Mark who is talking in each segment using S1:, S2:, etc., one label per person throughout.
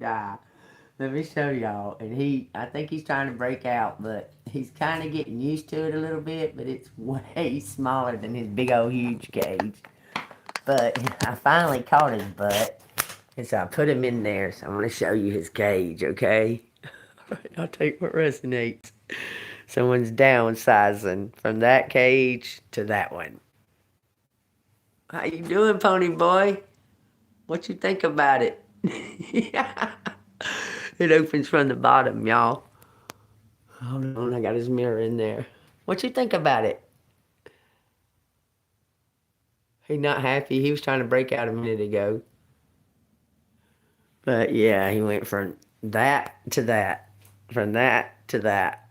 S1: die. Let me show y'all. And I think he's trying to break out, but he's kind of getting used to it a little bit, but it's way smaller than his big old huge cage. But I finally caught his butt, and so I put him in there. So I'm going to show you his cage, okay? All right, I'll take what resonates. Someone's downsizing from that cage to that one. How you doing, pony boy? What you think about it? Yeah. It opens from the bottom, y'all. Hold on, I got his mirror in there. What you think about it? He not happy. He was trying to break out a minute ago. But yeah, he went from that to that. From that to that.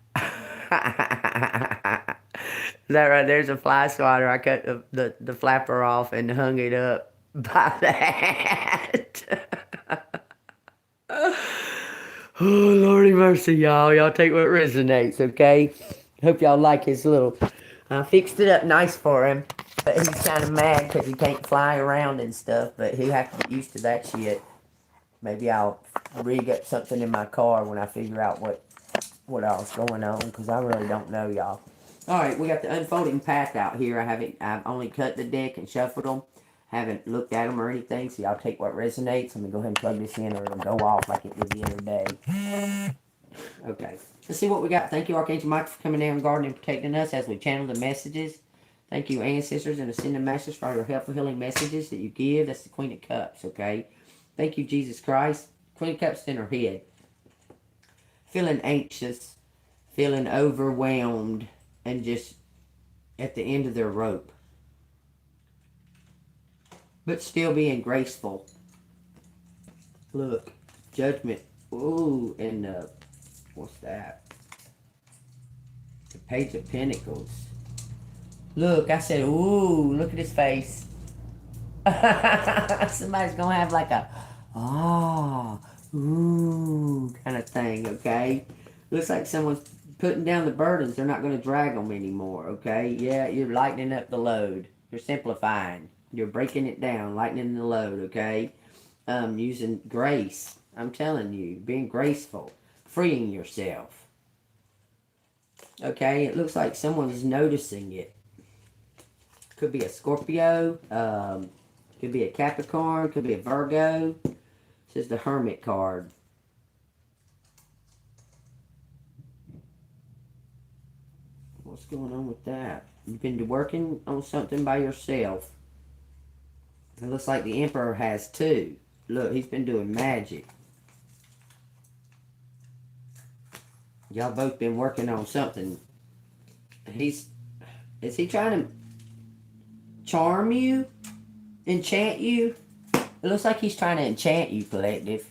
S1: That right there's a fly swatter. I cut the flapper off and hung it up by that. Oh, Lordy mercy, y'all. Y'all take what resonates, okay? Hope y'all like his little... I fixed it up nice for him. But he's kind of mad because he can't fly around and stuff. But he'll have to get used to that shit. Maybe I'll rig up something in my car when I figure out what else going on. Because I really don't know, y'all. Alright, we got the unfolding pack out here. I've only cut the deck and shuffled them. Haven't looked at them or anything, so y'all take what resonates. I'm going to go ahead and plug this in or it'll go off like it did the other day. Okay. Let's see what we got. Thank you, Archangel Michael, for coming down, guarding, and protecting us as we channel the messages. Thank you, ancestors and ascended masters, for all your helpful healing messages that you give. That's the Queen of Cups, okay? Thank you, Jesus Christ. Queen of Cups in her head. Feeling anxious, feeling overwhelmed, and just at the end of their rope. But still being graceful. Look, Judgment. Ooh, and what's that? The Page of Pentacles. Look, I said, ooh, look at his face. Somebody's gonna have like a, ooh, kind of thing, okay? Looks like someone's putting down the burdens. They're not gonna drag them anymore, okay? Yeah, you're lightening up the load. You're simplifying. You're breaking it down, lightening the load, okay? Using grace. I'm telling you, being graceful. Freeing yourself. Okay, it looks like someone's noticing it. Could be a Scorpio. Could be a Capricorn. Could be a Virgo. This is the Hermit card. What's going on with that? You've been working on something by yourself. It looks like the Emperor has too. Look, he's been doing magic. Y'all both been working on something. Is he trying to charm you? Enchant you? It looks like he's trying to enchant you, collective.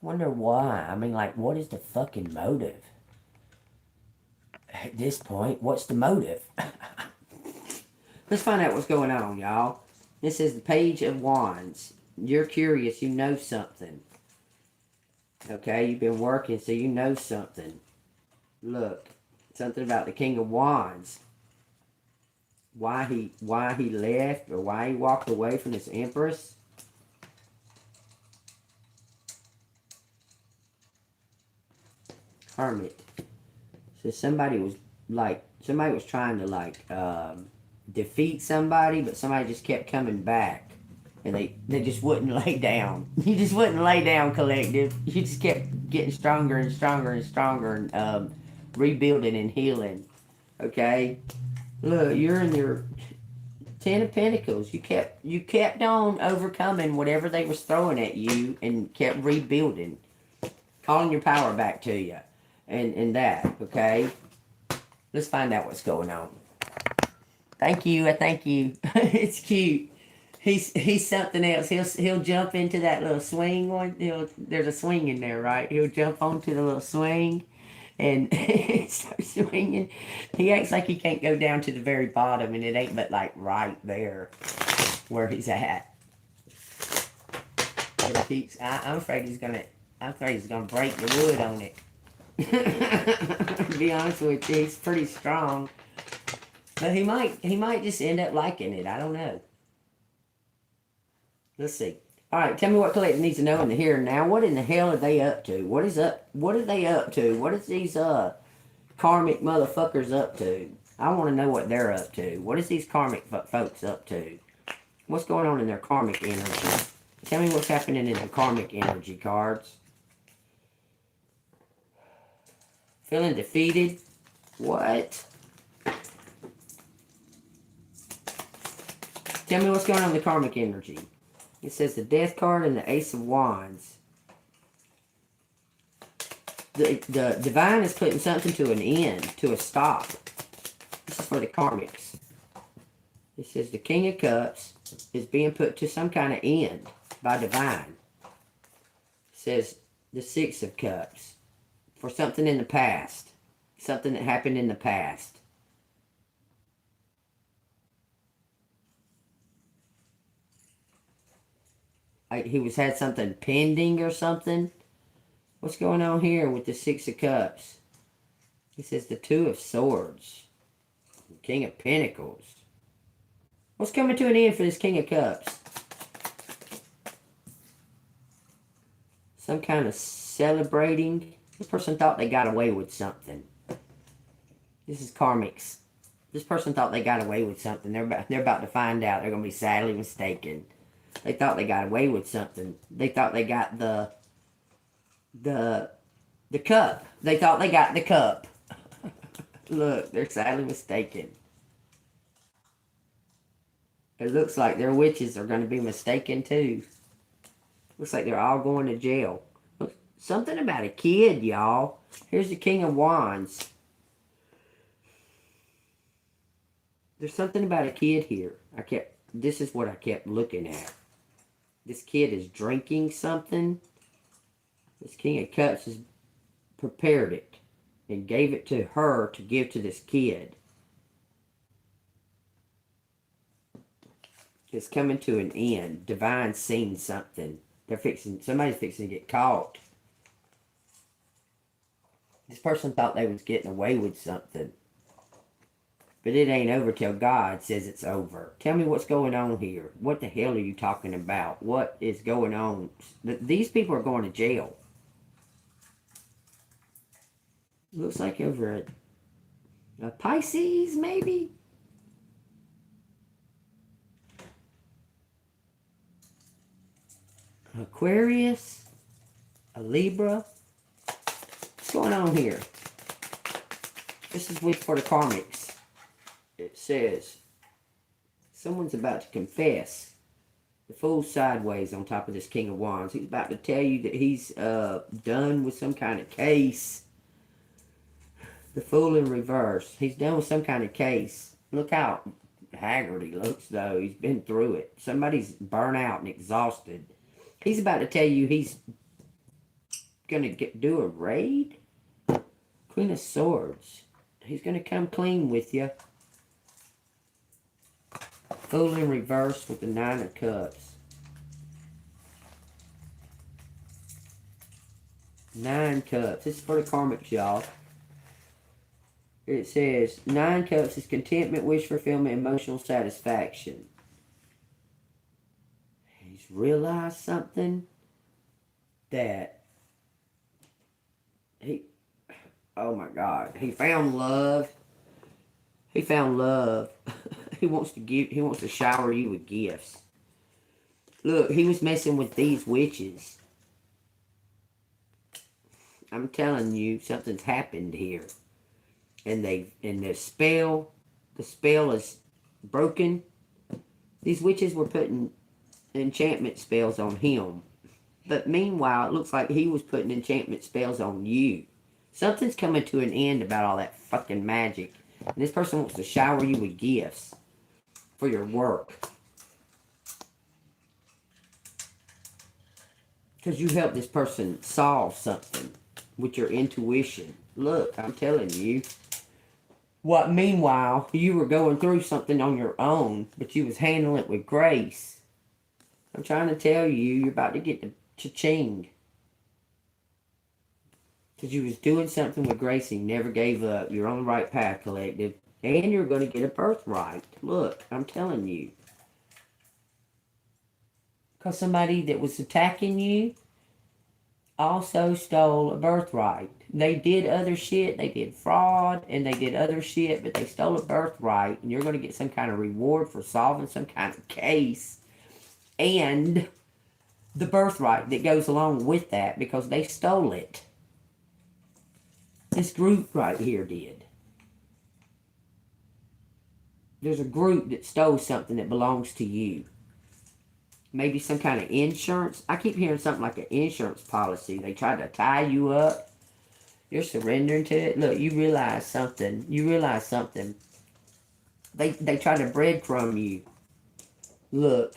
S1: Wonder why. I mean, like, what is the fucking motive? At this point, what's the motive? Let's find out what's going on, y'all. This is the Page of Wands. You're curious. You know something. Okay, you've been working, so you know something. Look, something about the King of Wands. Why he left or why he walked away from this Empress. Hermit. So somebody was trying to defeat somebody, but somebody just kept coming back. And they just wouldn't lay down. You just wouldn't lay down, collective. You just kept getting stronger and stronger and stronger and rebuilding and healing. Okay? Look, you're in your Ten of Pentacles. You kept on overcoming whatever they was throwing at you and kept rebuilding. Calling your power back to you. And that, okay? Let's find out what's going on. Thank you, It's cute. He's something else. He'll jump into that little swing one. There's a swing in there, right? He'll jump onto the little swing and start swinging. He acts like he can't go down to the very bottom, and it ain't but like right there where he's at. I'm afraid he's gonna break the wood on it. To be honest with you, he's pretty strong, but he might just end up liking it. I don't know. Let's see. Alright, tell me what collective needs to know in the here and now. What in the hell are they up to? What are they up to? What is these karmic motherfuckers up to? I want to know what they're up to. What is these karmic folks up to? What's going on in their karmic energy? Tell me what's happening in the karmic energy cards. Feeling defeated? What? Tell me what's going on in the karmic energy. It says the Death card and the Ace of Wands. The Divine is putting something to an end, to a stop. This is for the karmics. It says the King of Cups is being put to some kind of end by Divine. It says the Six of Cups for something in the past. Something that happened in the past. Like he had something pending or something. What's going on here with the Six of Cups? He says the Two of Swords. The King of Pentacles. What's coming to an end for this King of Cups? Some kind of celebrating. This person thought they got away with something. This is karmics. This person thought they got away with something. They're about to find out. They're going to be sadly mistaken. They thought they got away with something. They thought they got the cup. They thought they got the cup. Look, they're sadly mistaken. It looks like their witches are going to be mistaken too. Looks like they're all going to jail. Look, something about a kid, y'all. Here's the King of Wands. There's something about a kid here. This is what I kept looking at. This kid is drinking something. This King of Cups has prepared it and gave it to her to give to this kid. It's coming to an end. Divine seen something. Somebody's fixing to get caught. This person thought they was getting away with something. But it ain't over till God says it's over. Tell me what's going on here. What the hell are you talking about? What is going on? These people are going to jail. Looks like over a Pisces, maybe? Aquarius? A Libra? What's going on here? This is for the karmics. It says, someone's about to confess. The Fool's sideways on top of this King of Wands. He's about to tell you that he's done with some kind of case. The Fool in reverse. He's done with some kind of case. Look how haggard he looks, though. He's been through it. Somebody's burnt out and exhausted. He's about to tell you he's going to do a raid. Queen of Swords. He's going to come clean with you. Fool in reverse with the Nine of Cups. 9 Cups. This is for the karmics, y'all. It says, 9 Cups is contentment, wish fulfillment, emotional satisfaction. He's realized something that oh my God, he found love. He found love. He wants to shower you with gifts. Look, he was messing with these witches. I'm telling you, something's happened here. And the spell is broken. These witches were putting enchantment spells on him. But meanwhile, it looks like he was putting enchantment spells on you. Something's coming to an end about all that fucking magic. And this person wants to shower you with gifts for your work. Because you helped this person solve something with your intuition. Look, I'm telling you. What, meanwhile, you were going through something on your own, but you was handling it with grace. I'm trying to tell you, you're about to get the cha-ching. Because you was doing something with grace and you never gave up. You're on the right path, collective. And you're going to get a birthright. Look, I'm telling you. Because somebody that was attacking you also stole a birthright. They did other shit. They did fraud and they did other shit, but they stole a birthright, and you're going to get some kind of reward for solving some kind of case. And the birthright that goes along with that, because they stole it. This group right here did. There's a group that stole something that belongs to you. Maybe some kind of insurance. I keep hearing something like an insurance policy. They try to tie you up. You're surrendering to it. Look, you realize something. They try to breadcrumb you. Look,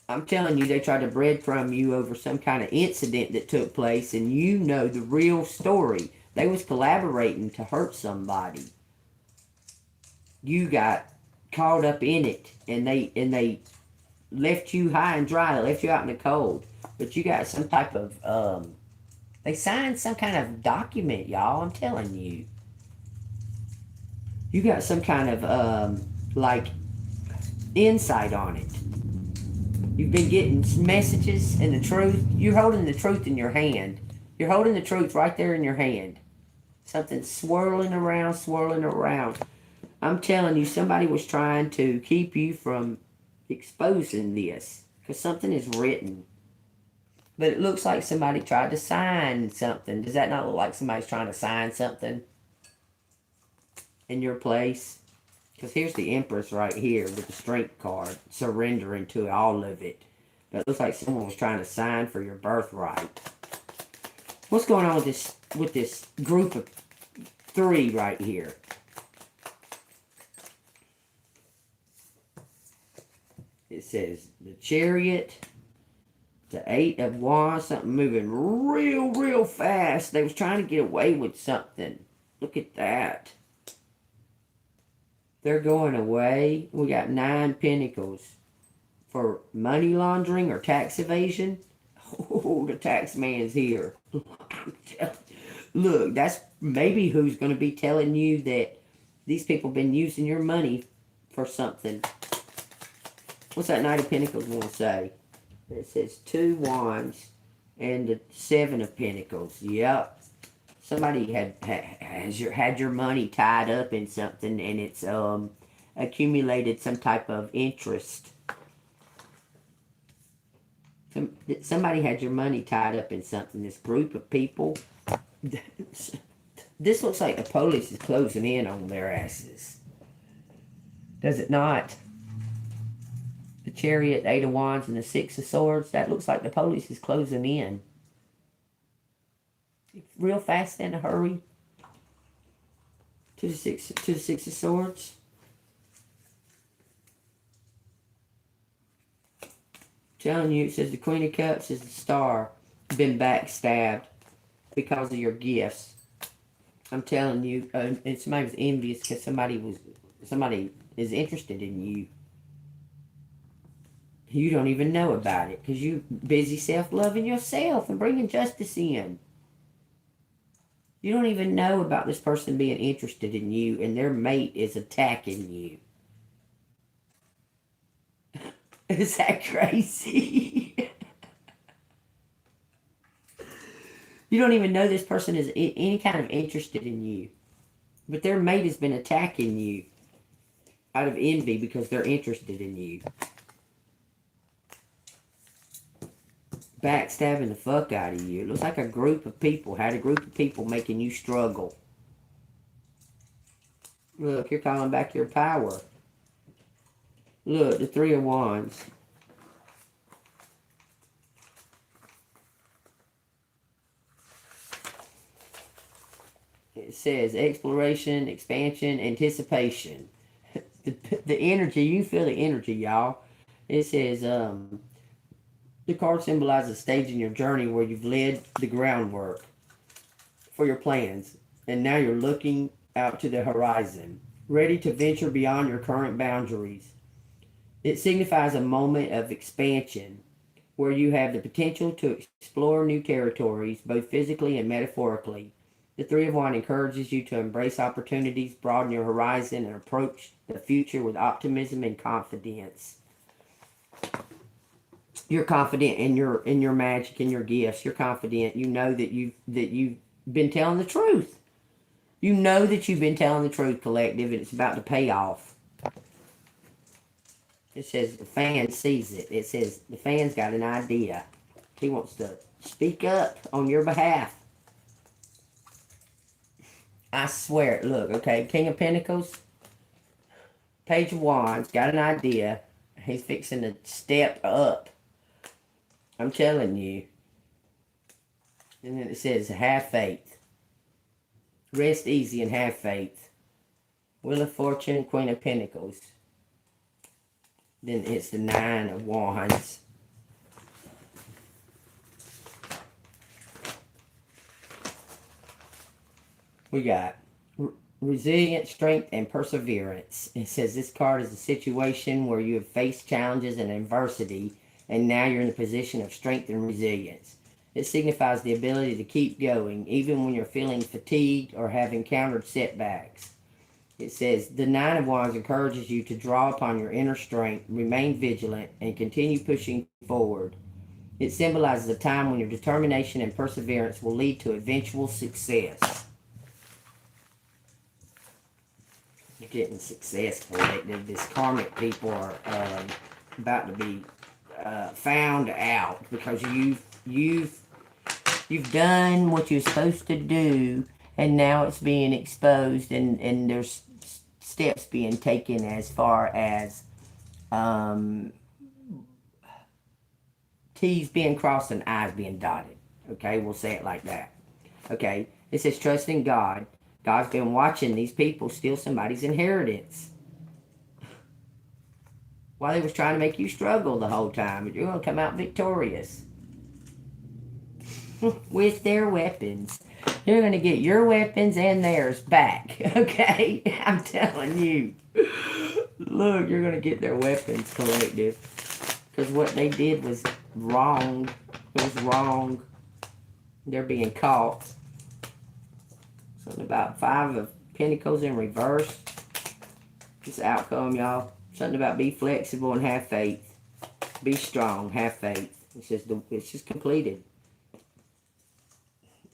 S1: I'm telling you, they tried to breadcrumb you over some kind of incident that took place, and you know the real story. They was collaborating to hurt somebody. You got caught up in it, and they left you high and dry. They left you out in the cold. But you got some type of, they signed some kind of document, y'all. I'm telling you. You got some kind of, like, insight on it. You've been getting messages and the truth. You're holding the truth in your hand. You're holding the truth right there in your hand. Something swirling around. I'm telling you, somebody was trying to keep you from exposing this. Because something is written. But it looks like somebody tried to sign something. Does that not look like somebody's trying to sign something in your place? Because here's the Empress right here with the Strength card, surrendering to all of it. But it looks like someone was trying to sign for your birthright. What's going on with this group of 3 right here? It says the Chariot, the 8 of Wands, something moving real fast. They was trying to get away with something. Look at that. They're going away. We got 9 Pentacles for money laundering or tax evasion. Oh, the tax man's here. Look, that's maybe who's going to be telling you that these people been using your money for something. What's that Knight of Pentacles want to say? It says 2 Wands and the 7 of Pentacles. Yep. Somebody had your money tied up in something, and it's accumulated some type of interest. Somebody had your money tied up in something. This group of people. This looks like the police is closing in on their asses. Does it not? The Chariot, 8 of Wands, and the 6 of Swords. That looks like the police is closing in. Real fast in a hurry. To the six of Swords. Telling you, it says the Queen of Cups is the Star. Been backstabbed because of your gifts. I'm telling you, and somebody was envious because somebody is interested in you. You don't even know about it because you busy self-loving yourself and bringing justice in. You don't even know about this person being interested in you, and their mate is attacking you. Is that crazy? You don't even know this person is any kind of interested in you. But their mate has been attacking you out of envy because they're interested in you. Backstabbing the fuck out of you. It looks like a group of people making you struggle. Look, you're calling back your power. Look, the 3 of Wands. It says exploration, expansion, anticipation. The energy, you feel the energy, y'all. It says, the card symbolizes a stage in your journey where you've laid the groundwork for your plans, and now you're looking out to the horizon, ready to venture beyond your current boundaries. It signifies a moment of expansion where you have the potential to explore new territories, both physically and metaphorically. The 3 of Wands encourages you to embrace opportunities, broaden your horizon, and approach the future with optimism and confidence. You're confident in your magic and your gifts. You're confident. You know that you've been telling the truth. You know that you've been telling the truth, collective, and it's about to pay off. It says the fan sees it. It says the fan's got an idea. He wants to speak up on your behalf. I swear it. Look, okay, King of Pentacles, Page of Wands, got an idea. He's fixing to step up. I'm telling you. And then it says, have faith. Rest easy and have faith. Wheel of Fortune, Queen of Pentacles. Then it's the Nine of Wands. We got resilience, strength, and perseverance. It says this card is a situation where you have faced challenges and adversity, and now you're in a position of strength and resilience. It signifies the ability to keep going, even when you're feeling fatigued or have encountered setbacks. It says the Nine of Wands encourages you to draw upon your inner strength, remain vigilant, and continue pushing forward. It symbolizes a time when your determination and perseverance will lead to eventual success. You're getting success, collective. This karmic people are about to be found out because you've done what you're supposed to do, and now it's being exposed, and there's steps being taken as far as T's being crossed and I's being dotted. Okay, we'll say it like that. Okay, it says trust in God. God's been watching these people steal somebody's inheritance. While they was trying to make you struggle the whole time, but you're going to come out victorious. With their weapons. You're going to get your weapons and theirs back. Okay? I'm telling you. Look, you're going to get their weapons, collective. Because what they did was wrong. It was wrong. They're being caught. Something about Five of Pentacles in reverse. This outcome, y'all. Something about be flexible and have faith. Be strong, have faith. It's just completed.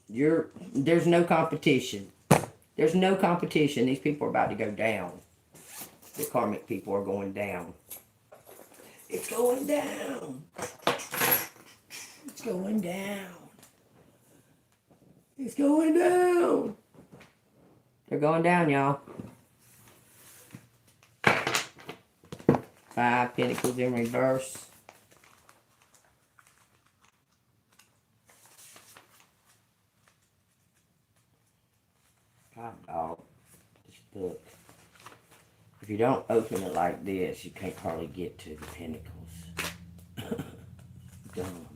S1: There's no competition. There's no competition. These people are about to go down. The karmic people are going down. It's going down. It's going down. It's going down. They're going down, y'all. Five Pentacles in reverse. God, dog. This book. If you don't open it like this, you can't hardly get to the Pentacles. Dumb.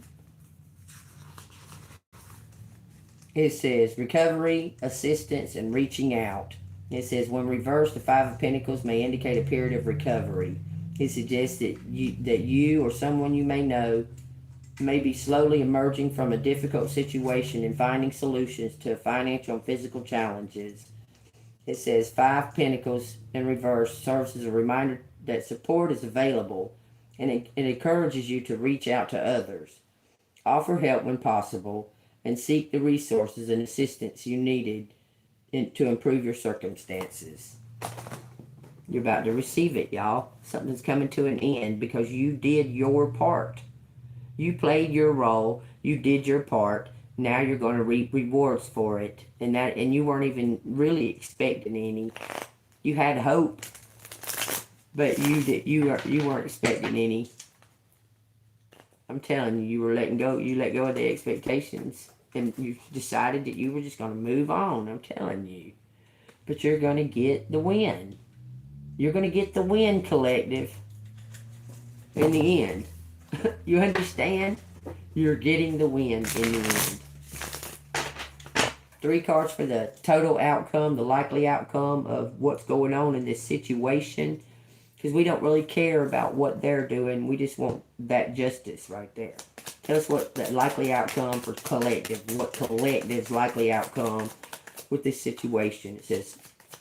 S1: It says recovery, assistance, and reaching out. It says when reversed, the Five of Pentacles may indicate a period of recovery. It suggests that you or someone you may know may be slowly emerging from a difficult situation and finding solutions to financial and physical challenges. It says Five Pentacles in reverse serves as a reminder that support is available, and it encourages you to reach out to others, offer help when possible, and seek the resources and assistance you needed to improve your circumstances. You're about to receive it, y'all. Something's coming to an end because you did your part. You played your role. You did your part. Now you're going to reap rewards for it. And you weren't even really expecting any. You had hope, but you weren't expecting any. I'm telling you, you were letting go. You let go of the expectations, and you decided that you were just going to move on. I'm telling you, but you're going to get the win. You're going to get the win, collective. In the end, you understand? You're getting the win in the end. 3 cards for the total outcome, the likely outcome of what's going on in this situation. Because we don't really care about what they're doing. We just want that justice right there. Tell us what the likely outcome for collective. What collective's likely outcome with this situation. It says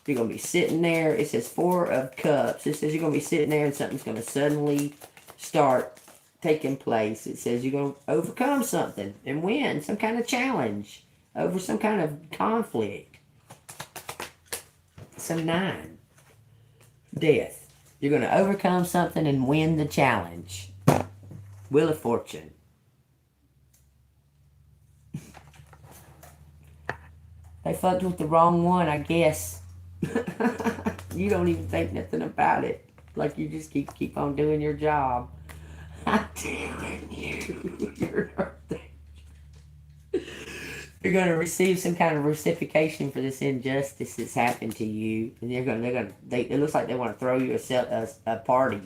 S1: you're going to be sitting there. It says 4 of Cups. It says you're going to be sitting there and something's going to suddenly start taking place. It says you're going to overcome something and win some kind of challenge over some kind of conflict. So 9. Death. You're going to overcome something and win the challenge. Wheel of Fortune. They fucked with the wrong one, I guess. You don't even think nothing about it. Like you just keep on doing your job. I'm telling you, you're going to receive some kind of reciprocation for this injustice that's happened to you, and it looks like they want to throw you a party.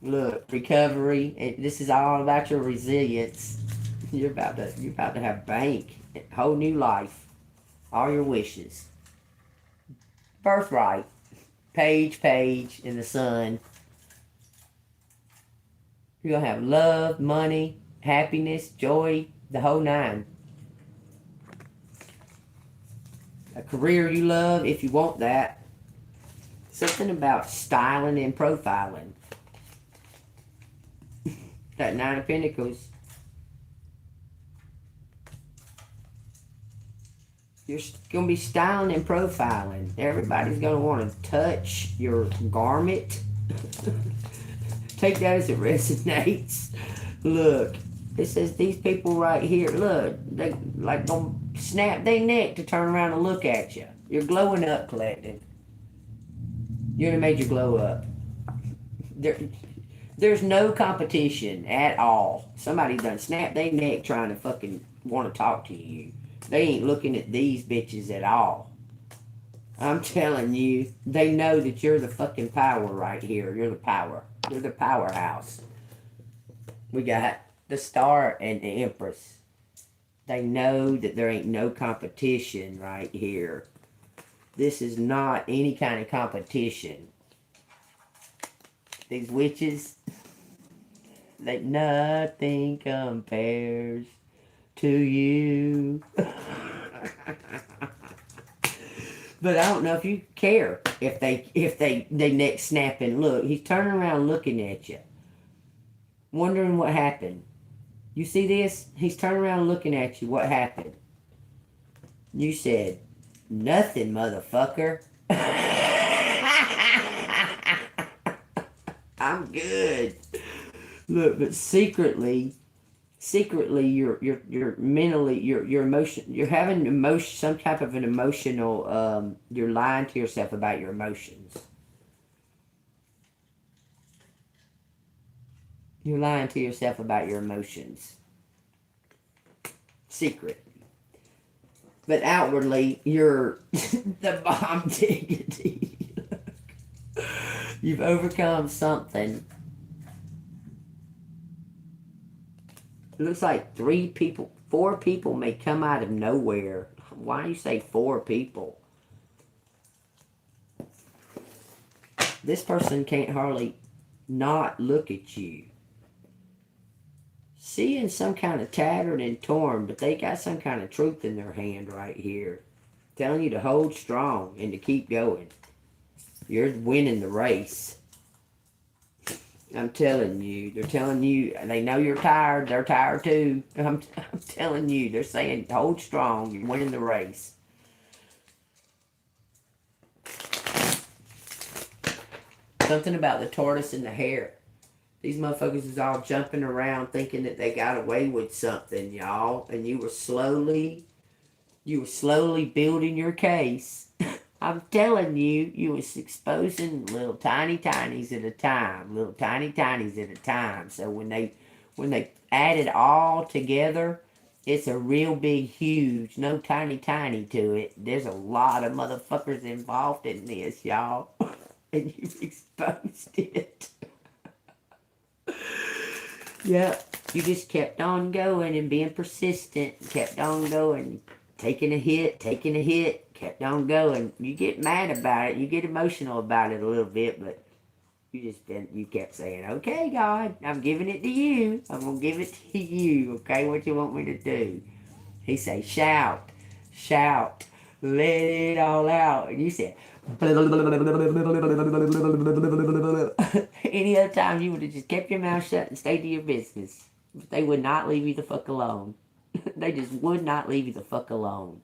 S1: Look, recovery. This is all about your resilience. You're about to have bank, whole new life, all your wishes. Birthright, page in the sun. You're going to have love, money, happiness, joy, the whole 9. A career you love, if you want that. Something about styling and profiling. That 9 of Pentacles. You're going to be styling and profiling. Everybody's going to want to touch your garment. Take that as it resonates. Look, it says these people right here, look, they like gonna snap their neck to turn around and look at you. You're glowing up, Collective. You done made you glow up. There's no competition at all. Somebody done snapped their neck trying to fucking want to talk to you. They ain't looking at these bitches at all. I'm telling you, they know that you're the fucking power right here. You're the power. You're the powerhouse. We got the Star and the Empress. They know that there ain't no competition right here. This is not any kind of competition. These witches, like nothing compares to you. But I don't know if you care if they neck snapping. Look, he's turning around looking at you, wondering what happened. You see this? He's turning around looking at you. What happened? You said nothing, motherfucker. I'm good. Look, but secretly you're mentally you're having emotion, some type of an emotional you're lying to yourself about your emotions. You're lying to yourself about your emotions. Secret. But outwardly you're the bomb diggity. You've overcome something. It looks like 4 people may come out of nowhere. Why do you say 4 people? This person can't hardly not look at you. Seeing some kind of tattered and torn, but they got some kind of truth in their hand right here. Telling you to hold strong and to keep going. You're winning the race. I'm telling you. They're telling you. They know you're tired. They're tired too. I'm telling you. They're saying hold strong. You're winning the race. Something about the tortoise and the hare. These motherfuckers is all jumping around thinking that they got away with something, y'all. And you were slowly building your case. I'm telling you, you was exposing little tiny tinies at a time. Little tiny tinies at a time. So when they add it all together, it's a real big, huge, no tiny to it. There's a lot of motherfuckers involved in this, y'all. And you've exposed it. Yeah, you just kept on going and being persistent. Kept on going. Taking a hit. Kept on going. You get mad about it. You get emotional about it a little bit, but you kept saying, okay, God, I'm giving it to you. I'm going to give it to you. Okay, what you want me to do? He say, shout, let it all out. And you said, Any other time you would have just kept your mouth shut and stayed to your business. But they would not leave you the fuck alone. They just would not leave you the fuck alone.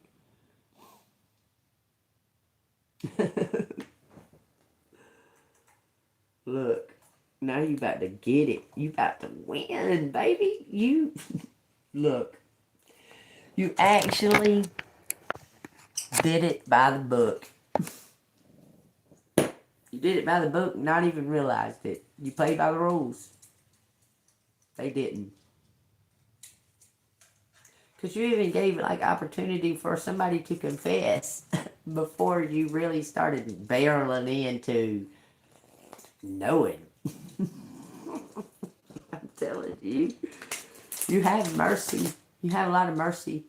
S1: Look, now you about to get it. You about to win, baby. You look. You actually did it by the book. You did it by the book, not even realized it. You played by the rules. They didn't. Because you even gave like opportunity for somebody to confess before you really started barreling into knowing. I'm telling you. You have mercy. You have a lot of mercy.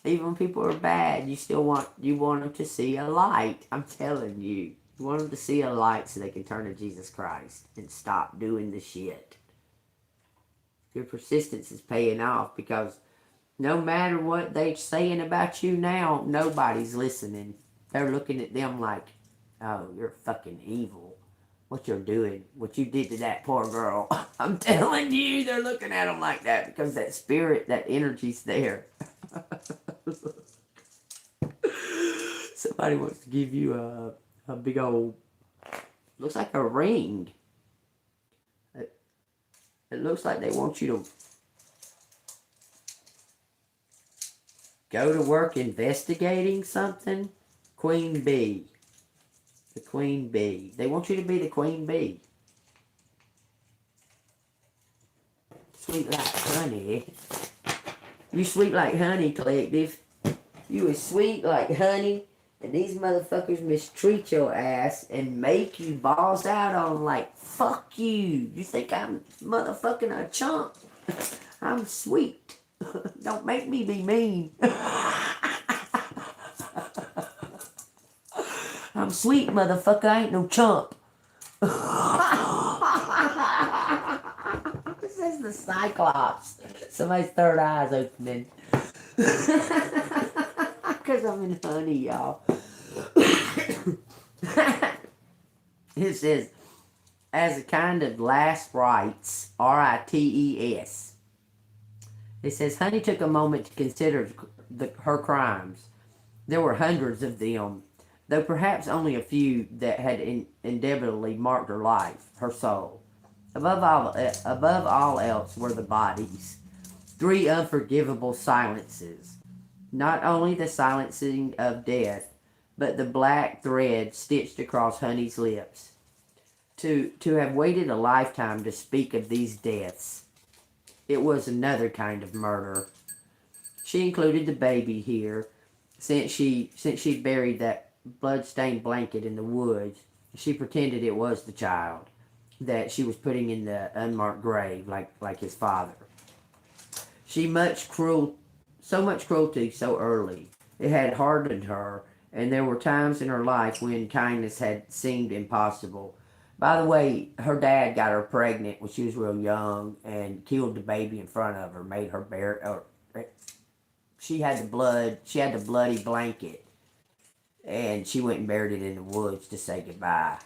S1: Even when people are bad, you want them to see a light. I'm telling you. You want them to see a light so they can turn to Jesus Christ and stop doing the shit. Your persistence is paying off because no matter what they're saying about you now, nobody's listening. They're looking at them like, oh, you're fucking evil. What you're doing, what you did to that poor girl. I'm telling you, they're looking at them like that because that spirit, that energy's there. Somebody wants to give you a big old, looks like a ring. It looks like they want you to go to work investigating something. Queen Bee. The Queen Bee. They want you to be the Queen Bee. Sweet like honey. You sweet like honey, collective. You is sweet like honey. And these motherfuckers mistreat your ass and make you balls out on them like, fuck you. You think I'm motherfucking a chump? I'm sweet. Don't make me be mean. I'm sweet, motherfucker. I ain't no chump. This is the Cyclops. Somebody's third eye's opening. Because I'm in honey, y'all. It says, as a kind of last rites, R-I-T-E-S. It says, Honey took a moment to consider her crimes. There were hundreds of them, though perhaps only a few that had indelibly marked her life, her soul. Above all else were the bodies. 3 unforgivable silences. Not only the silencing of death, but the black thread stitched across Honey's lips. To have waited a lifetime to speak of these deaths. It was another kind of murder. She included the baby here, since she'd buried that blood-stained blanket in the woods. She pretended it was the child that she was putting in the unmarked grave, like his father. So much cruelty so early. It had hardened her, and there were times in her life when kindness had seemed impossible. By the way, her dad got her pregnant when she was real young and killed the baby in front of her, made her bear. She had the bloody blanket, and she went and buried it in the woods to say goodbye.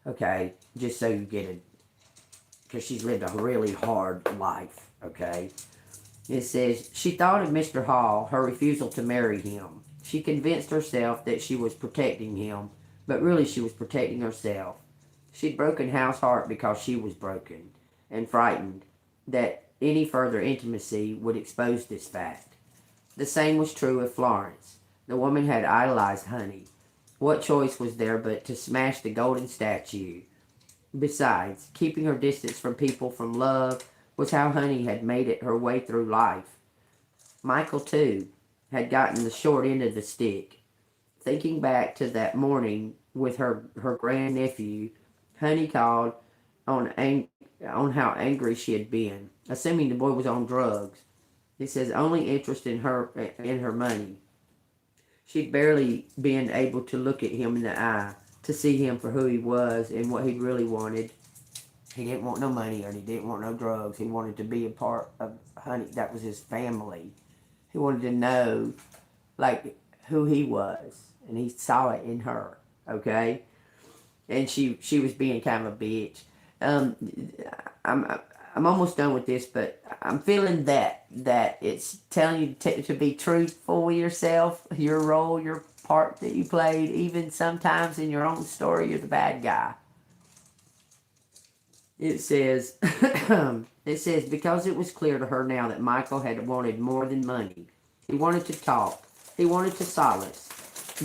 S1: Okay, just so you get it, because she's lived a really hard life. Okay. It says, she thought of Mr. Hall, her refusal to marry him. She convinced herself that she was protecting him, but really she was protecting herself. She'd broken Hal's heart because she was broken and frightened that any further intimacy would expose this fact. The same was true of Florence. The woman had idolized Honey. What choice was there but to smash the golden statue? Besides, keeping her distance from people from love was how Honey had made it her way through life. Michael, too, had gotten the short end of the stick. Thinking back to that morning with her grandnephew, Honey called on how angry she had been, assuming the boy was on drugs. It says only interest in her money. She'd barely been able to look at him in the eye, to see him for who he was and what he really wanted. He didn't want no money and he didn't want no drugs. He wanted to be a part of Honey. That was his family. He wanted to know, like, who he was, and he saw it in her. Okay, and she was being kind of a bitch. Um, I'm I'm almost done with this, but I'm feeling that it's telling you to be truthful with yourself, your role, your part that you played. Even sometimes in your own story, you're the bad guy. It says, it says, because it was clear to her now that Michael had wanted more than money. He wanted to talk. He wanted to solace.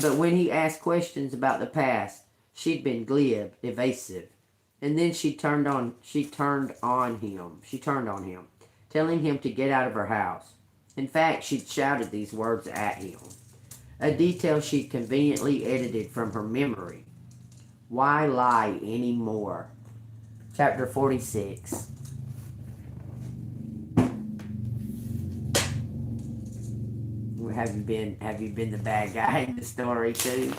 S1: But when he asked questions about the past, she'd been glib, evasive. And then she turned on him, telling him to get out of her house. In fact, she'd shouted these words at him, a detail she'd conveniently edited from her memory. Why lie anymore? Chapter 46. Have you been the bad guy in the story too?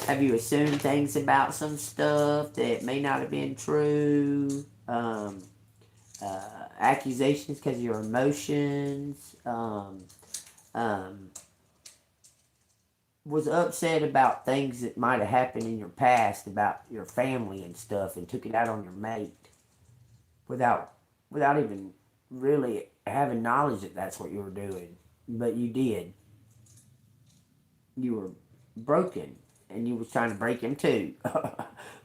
S1: Have you assumed things about some stuff that may not have been true? Accusations because of your emotions. Was upset about things that might have happened in your past about your family and stuff, and took it out on your mate without even really having knowledge that that's what you were doing, but you did. You were broken, and you was trying to break him too.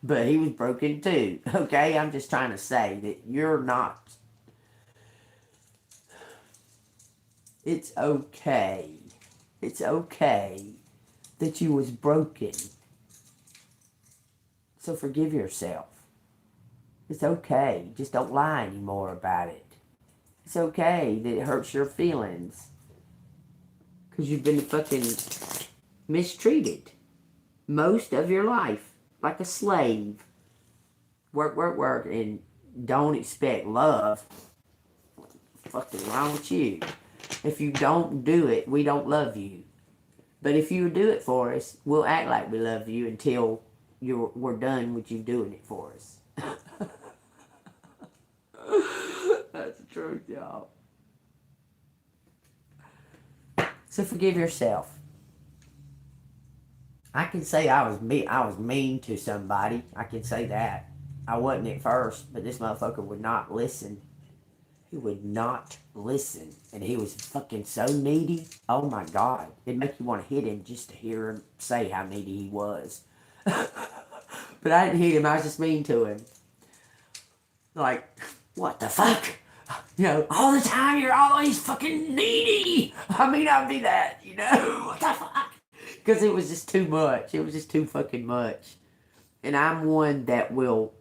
S1: But he was broken too. Okay, I'm just trying to say that you're not. It's okay. It's okay that you was broken. So forgive yourself. It's okay. Just don't lie anymore about it. It's okay that it hurts your feelings. Because you've been fucking mistreated most of your life. Like a slave. Work, work, work, and don't expect love. What's fucking wrong with you? If you don't do it, we don't love you. But if you do it for us, we'll act like we love you until we're done with you doing it for us. That's the truth, y'all. So forgive yourself. I can say I was mean to somebody. I can say that. I wasn't at first, but this motherfucker would not listen. He would not listen. And he was fucking so needy. Oh my God. It'd make you want to hit him just to hear him say how needy he was. But I didn't hit him. I was just mean to him. Like, what the fuck? You know, all the time you're always fucking needy. I mean, I'll be that, you know? What the fuck? Because it was just too much. It was just too fucking much. And I'm one that will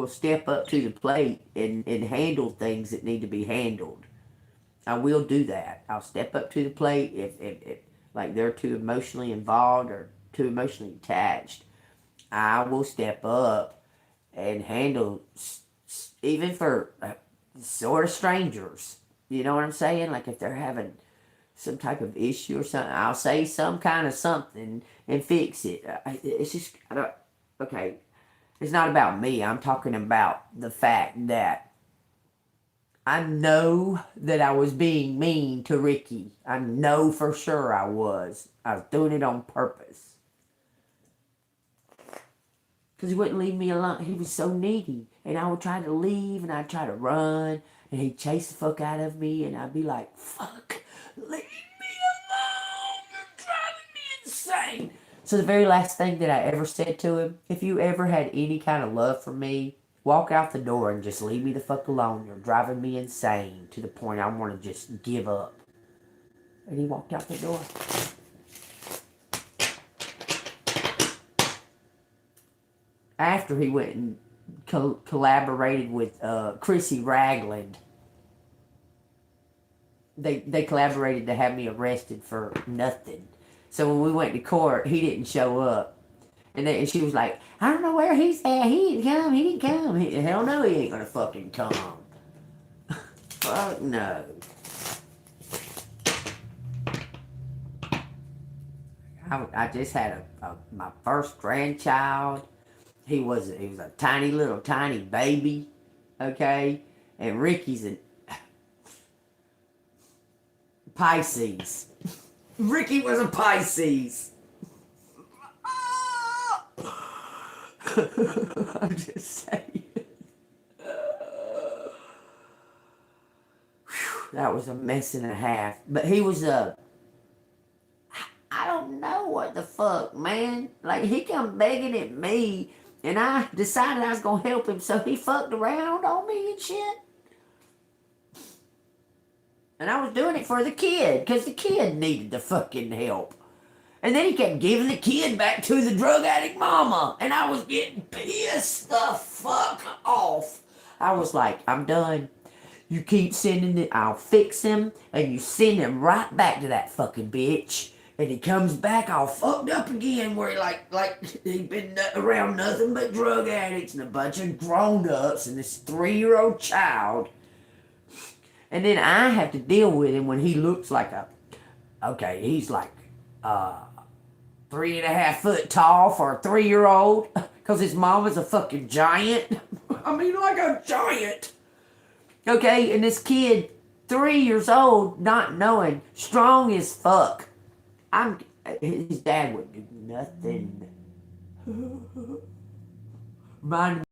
S1: step up to the plate and handle things that need to be handled. I will do that. I'll step up to the plate if like they're too emotionally involved or too emotionally attached. I will step up and handle even for sort of strangers. You know what I'm saying? Like if they're having some type of issue or something, I'll say some kind of something and fix it. It's just, okay, it's not about me. I'm talking about the fact that I know that I was being mean to Ricky. I know for sure I was. I was doing it on purpose. Because he wouldn't leave me alone. He was so needy. And I would try to leave and I'd try to run. And he'd chase the fuck out of me. And I'd be like, fuck, leave me alone. You're driving me insane. So the very last thing that I ever said to him, if you ever had any kind of love for me, walk out the door and just leave me the fuck alone. You're driving me insane to the point I want to just give up. And he walked out the door. After he went and collaborated with Chrissy Ragland, they collaborated to have me arrested for nothing. So when we went to court, he didn't show up. And she was like, I don't know where he's at. He didn't come. Hell no, he ain't gonna fucking come. Fuck no. I just had my first grandchild. He was a tiny baby, okay? And Ricky's a Pisces. Ricky was a Pisces. I'm just saying. That was a mess and a half. But he was I don't know what the fuck, man. Like, he come begging at me, and I decided I was gonna help him, so he fucked around on me and shit. And I was doing it for the kid, because the kid needed the fucking help. And then he kept giving the kid back to the drug addict mama, and I was getting pissed the fuck off. I was like, I'm done. You keep sending it, I'll fix him, and you send him right back to that fucking bitch. And he comes back all fucked up again, where he like he'd been around nothing but drug addicts and a bunch of grown-ups and this 3-year-old child. And then I have to deal with him when he looks like he's like 3.5 foot tall for a 3-year-old, because his mama's a fucking giant. I mean, like a giant. Okay, and this kid, 3 years old, not knowing, strong as fuck. His dad wouldn't do nothing. Reminded me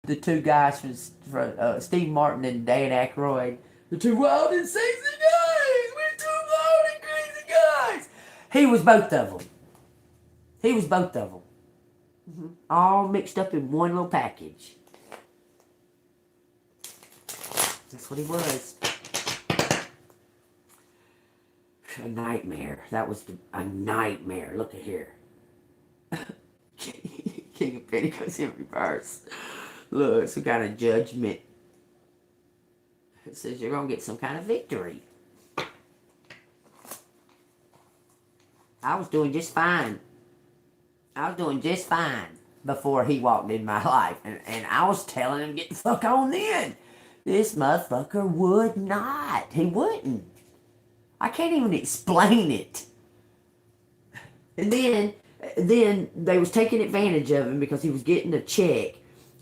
S1: of the two guys from Steve Martin and Dan Aykroyd. The two wild and sexy guys! We're two wild and crazy guys! He was both of them. He was both of them. All mixed up in one little package. That's what he was. A nightmare. That was a nightmare. Look at here. King of Pentacles in reverse. Look, some kind of judgment. It says you're going to get some kind of victory. I was doing just fine. I was doing just fine before he walked in my life. And I was telling him, get the fuck on in. This motherfucker would not. He wouldn't. I can't even explain it. And then they was taking advantage of him because he was getting a check.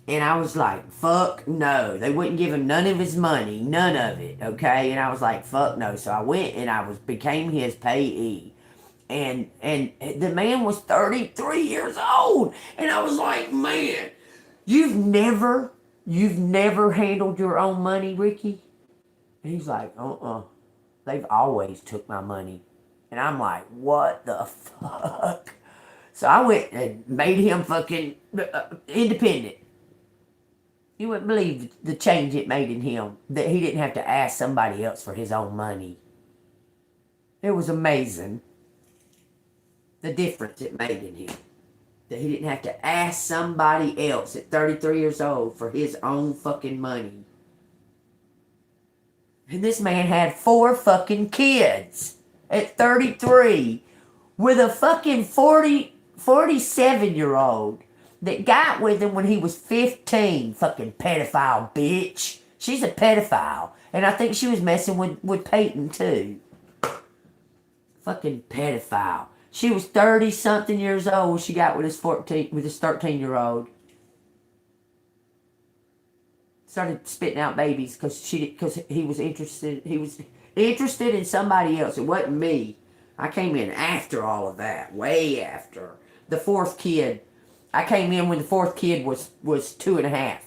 S1: And I was like, fuck no. They wouldn't give him none of his money. None of it. Okay? And I was like, fuck no. So I went and became his payee. And the man was 33 years old. And I was like, man, you've never handled your own money, Ricky? And he's like, they've always took my money. And I'm like, what the fuck? So I went and made him fucking independent. You wouldn't believe the change it made in him. That he didn't have to ask somebody else for his own money. It was amazing. The difference it made in him. That he didn't have to ask somebody else at 33 years old for his own fucking money. And this man had 4 fucking kids at 33 with a fucking 47-year-old that got with him when he was 15. Fucking pedophile bitch. She's a pedophile. And I think she was messing with Peyton too. Fucking pedophile. She was 30-something years old when she got with his 13-year-old. Started spitting out babies because he was interested. He was interested in somebody else. It wasn't me. I came in after all of that, way after the 4th kid. I came in when the 4th kid was 2.5.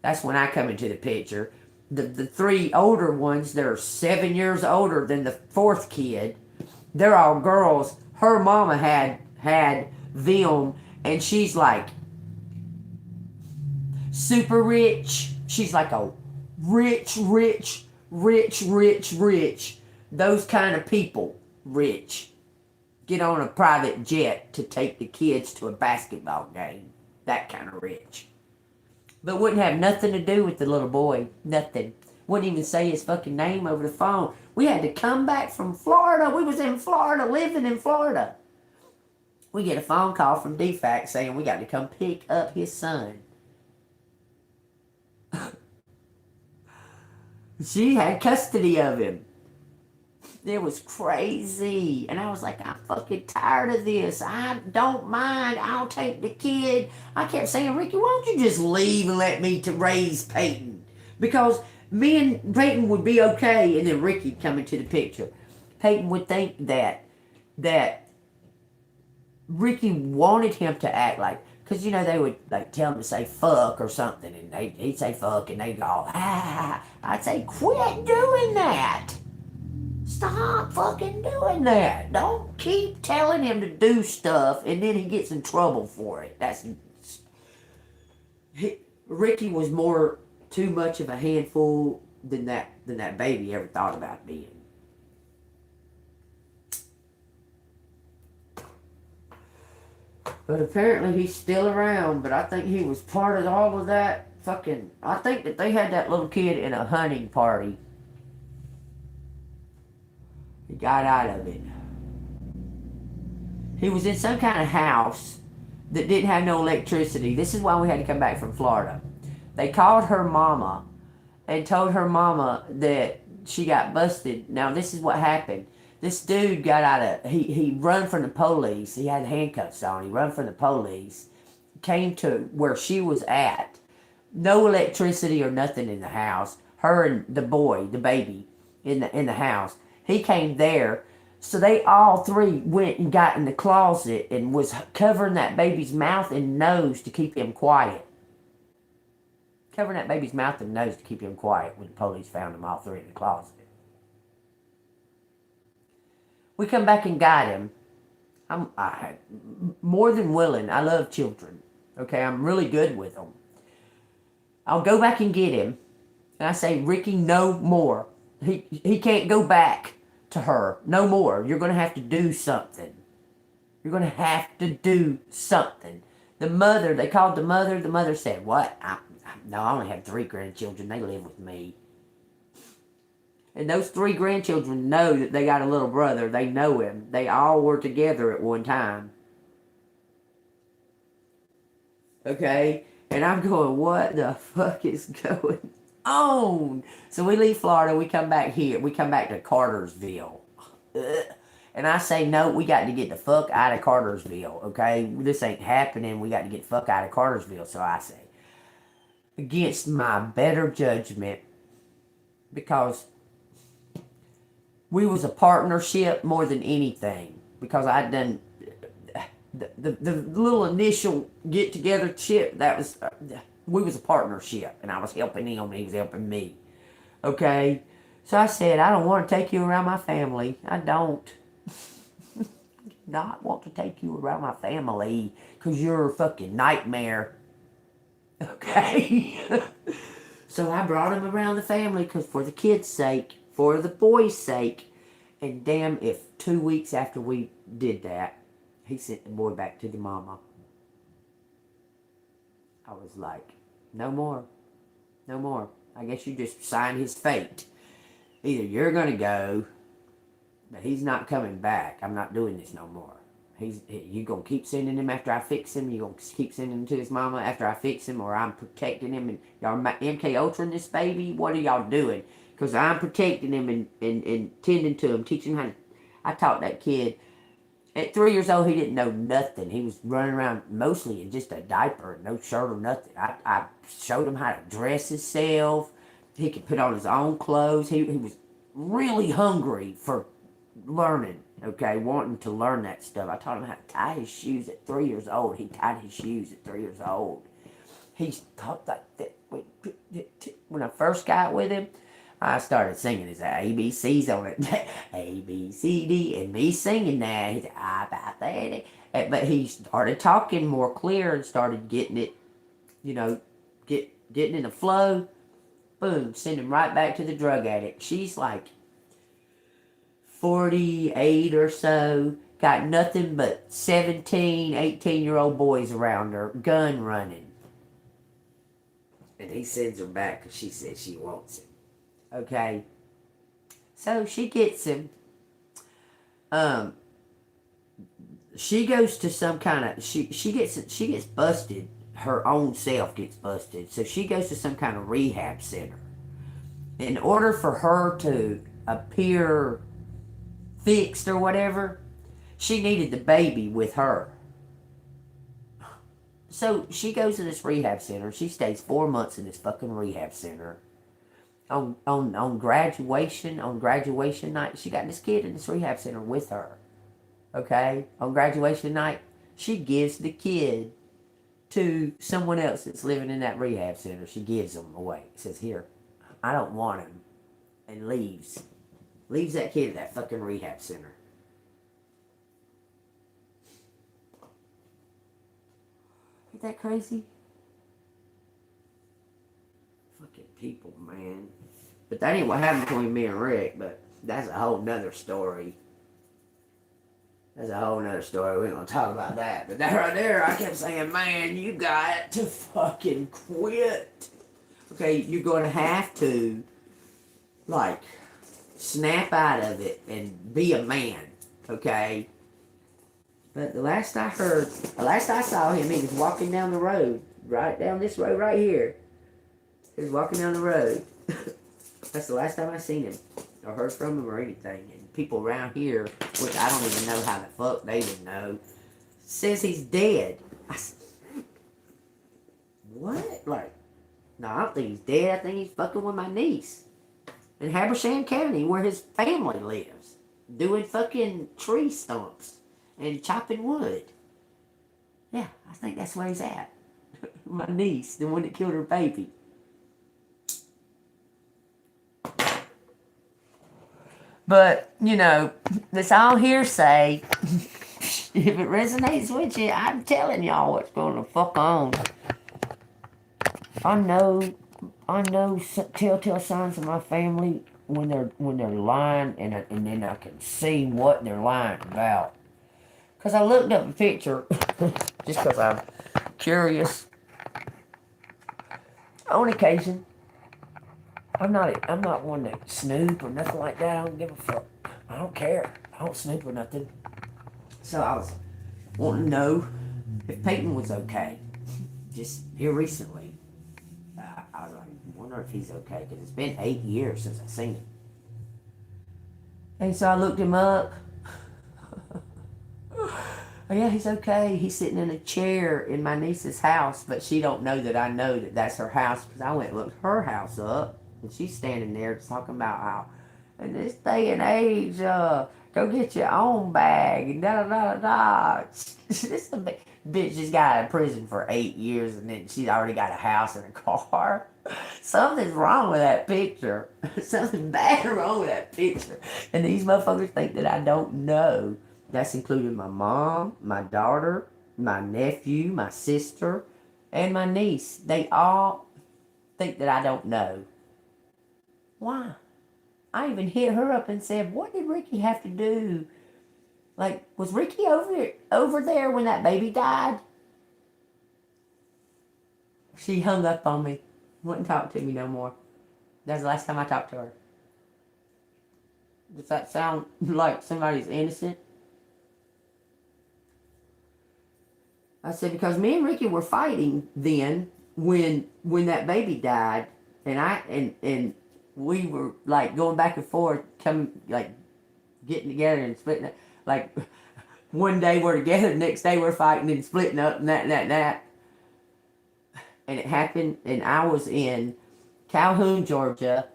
S1: That's when I come into the picture. The 3 older ones that are 7 years older than the 4th kid, they're all girls. Her mama had them, and she's like super rich. She's like a rich. Those kind of people, rich. Get on a private jet to take the kids to a basketball game. That kind of rich. But wouldn't have nothing to do with the little boy. Nothing. Wouldn't even say his fucking name over the phone. We had to come back from Florida. We was in Florida, living in Florida. We get a phone call from DFAC saying we got to come pick up his son. She had custody of him. It was crazy. And I was like, I'm fucking tired of this. I don't mind. I'll take the kid. I kept saying, Ricky, why don't you just leave and let me to raise Peyton? Because me and Peyton would be okay. And then Ricky'd come into the picture. Peyton would think that that Ricky wanted him to act like, because you know they would like tell him to say fuck or something, and he'd say fuck, and they'd go, ah. I'd say, quit doing that. Stop fucking doing that. Don't keep telling him to do stuff, and then he gets in trouble for it. Ricky was more too much of a handful than that baby ever thought about being. But apparently he's still around, but I think he was part of all of that fucking... I think that they had that little kid in a hunting party. He got out of it. He was in some kind of house that didn't have no electricity. This is why we had to come back from Florida. They called her mama and told her mama that she got busted. Now this is what happened. This dude got out of, he run from the police. He had handcuffs on. He run from the police. Came to where she was at. No electricity or nothing in the house. Her and the boy, the baby, in the house. He came there. So they all three went and got in the closet and was covering that baby's mouth and nose to keep him quiet. Covering that baby's mouth and nose to keep him quiet when the police found them all three in the closet. We come back and got him. I'm more than willing. I love children. Okay, I'm really good with them. I'll go back and get him. And I say, Ricky, no more. He can't go back to her. No more. You're going to have to do something. You're going to have to do something. The mother, they called the mother. The mother said, what? No, I only have 3 grandchildren. They live with me. And those 3 grandchildren know that they got a little brother. They know him. They all were together at one time. Okay? And I'm going, what the fuck is going on? So we leave Florida. We come back here. We come back to Cartersville. And I say, no, we got to get the fuck out of Cartersville. Okay? This ain't happening. We got to get the fuck out of Cartersville. So I say, against my better judgment, because we was a partnership more than anything. Because I'd done the little initial get together shit. That was we was a partnership, and I was helping him, and he was helping me. Okay, so I said, I don't want to take you around my family. I don't not want to take you around my family because you're a fucking nightmare. Okay. So I brought him around the family because for the kids' sake, for the boys' sake, and damn if 2 weeks after we did that, he sent the boy back to the mama. I was like, no more. No more. I guess you just signed his fate. Either you're going to go, but he's not coming back. I'm not doing this no more. You're going to keep sending him after I fix him. You're going to keep sending him to his mama after I fix him, or I'm protecting him. And y'all MK Ultraing this baby? What are y'all doing? Because I'm protecting him and tending to him, teaching him how to... I taught that kid. At 3 years old, he didn't know nothing. He was running around mostly in just a diaper, no shirt or nothing. I showed him how to dress himself. He could put on his own clothes. He was really hungry for learning, okay, wanting to learn that stuff. I taught him how to tie his shoes at 3 years old. He tied his shoes at 3 years old. He talked like that. When I first got with him, I started singing his ABCs on it. A, B, C, D, and me singing that. He said, about that. But he started talking more clear and started getting it, you know, getting in the flow. Boom, send him right back to the drug addict. She's like 48 or so. Got nothing but 17, 18-year-old boys around her, gun running. And he sends her back because she said she wants him. Okay, so she gets him. She goes to some kind of she gets busted. Her own self gets busted. So she goes to some kind of rehab center. In order for her to appear fixed or whatever, she needed the baby with her. So she goes to this rehab center. She stays 4 months in this fucking rehab center. On graduation night, she got this kid in this rehab center with her. okay, on graduation night, she gives the kid to someone else that's living in that rehab center. She gives them away. Says, here, I don't want him. And leaves. Leaves that kid at that fucking rehab center. Ain't that crazy? Fucking people, man. But that ain't what happened between me and Rick, but that's a whole nother story. That's a whole nother story. We ain't gonna talk about that. But that right there, I kept saying, man, you got to fucking quit. Okay, you're gonna have to, like, snap out of it and be a man. Okay? But the last I saw him, he was walking down the road. Right down this road right here. He was walking down the road. That's the last time I seen him. Or heard from him or anything. And people around here, which I don't even know how the fuck they would know, says he's dead. I said, what? Like, no, I don't think he's dead. I think he's fucking with my niece. In Habersham County, where his family lives. Doing fucking tree stumps. And chopping wood. Yeah, I think that's where he's at. My niece, the one that killed her baby. But, you know, this all hearsay. If it resonates with you, I'm telling y'all what's going to fuck on. I know telltale signs of my family when they're lying, and then I can see what they're lying about. Because I looked up a picture, just because I'm curious. On occasion, I'm not one to snoop or nothing like that. I don't give a fuck. I don't care. I don't snoop or nothing. So I was wanting to know if Peyton was okay. Just here recently. I was like, wonder if he's okay, because it's been 8 years since I've seen him. And so I looked him up. Oh yeah, he's okay. He's sitting in a chair in my niece's house, but she don't know that I know that that's her house, because I went and looked her house up, and she's standing there talking about how, in this day and age, go get your own bag, and da-da-da-da-da. This bitch just got out of prison for 8 years, and then she's already got a house and a car. Something's wrong with that picture. Something bad wrong with that picture. And these motherfuckers think that I don't know. That's including my mom, my daughter, my nephew, my sister, and my niece. They all think that I don't know. Why? I even hit her up and said, what did Ricky have to do? Like, was Ricky over there when that baby died? She hung up on me. Wouldn't talk to me no more. That's the last time I talked to her. Does that sound like somebody's innocent? I said, because me and Ricky were fighting then when that baby died, and we were like going back and forth, like getting together and splitting up. Like one day we're together, the next day we're fighting and splitting up and that. And it happened, and I was in Calhoun, Georgia,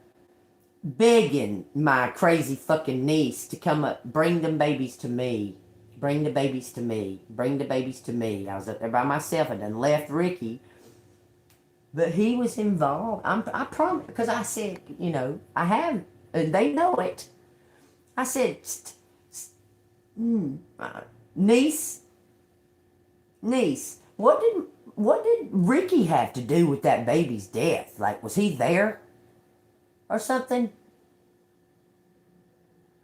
S1: begging my crazy fucking niece to come up, bring them babies to me. Bring the babies to me. Bring the babies to me. I was up there by myself. I done left Ricky. But he was involved. I promise. Because I said, you know, I have. And they know it. I said, niece. Niece. What did Ricky have to do with that baby's death? Like, was he there? Or something?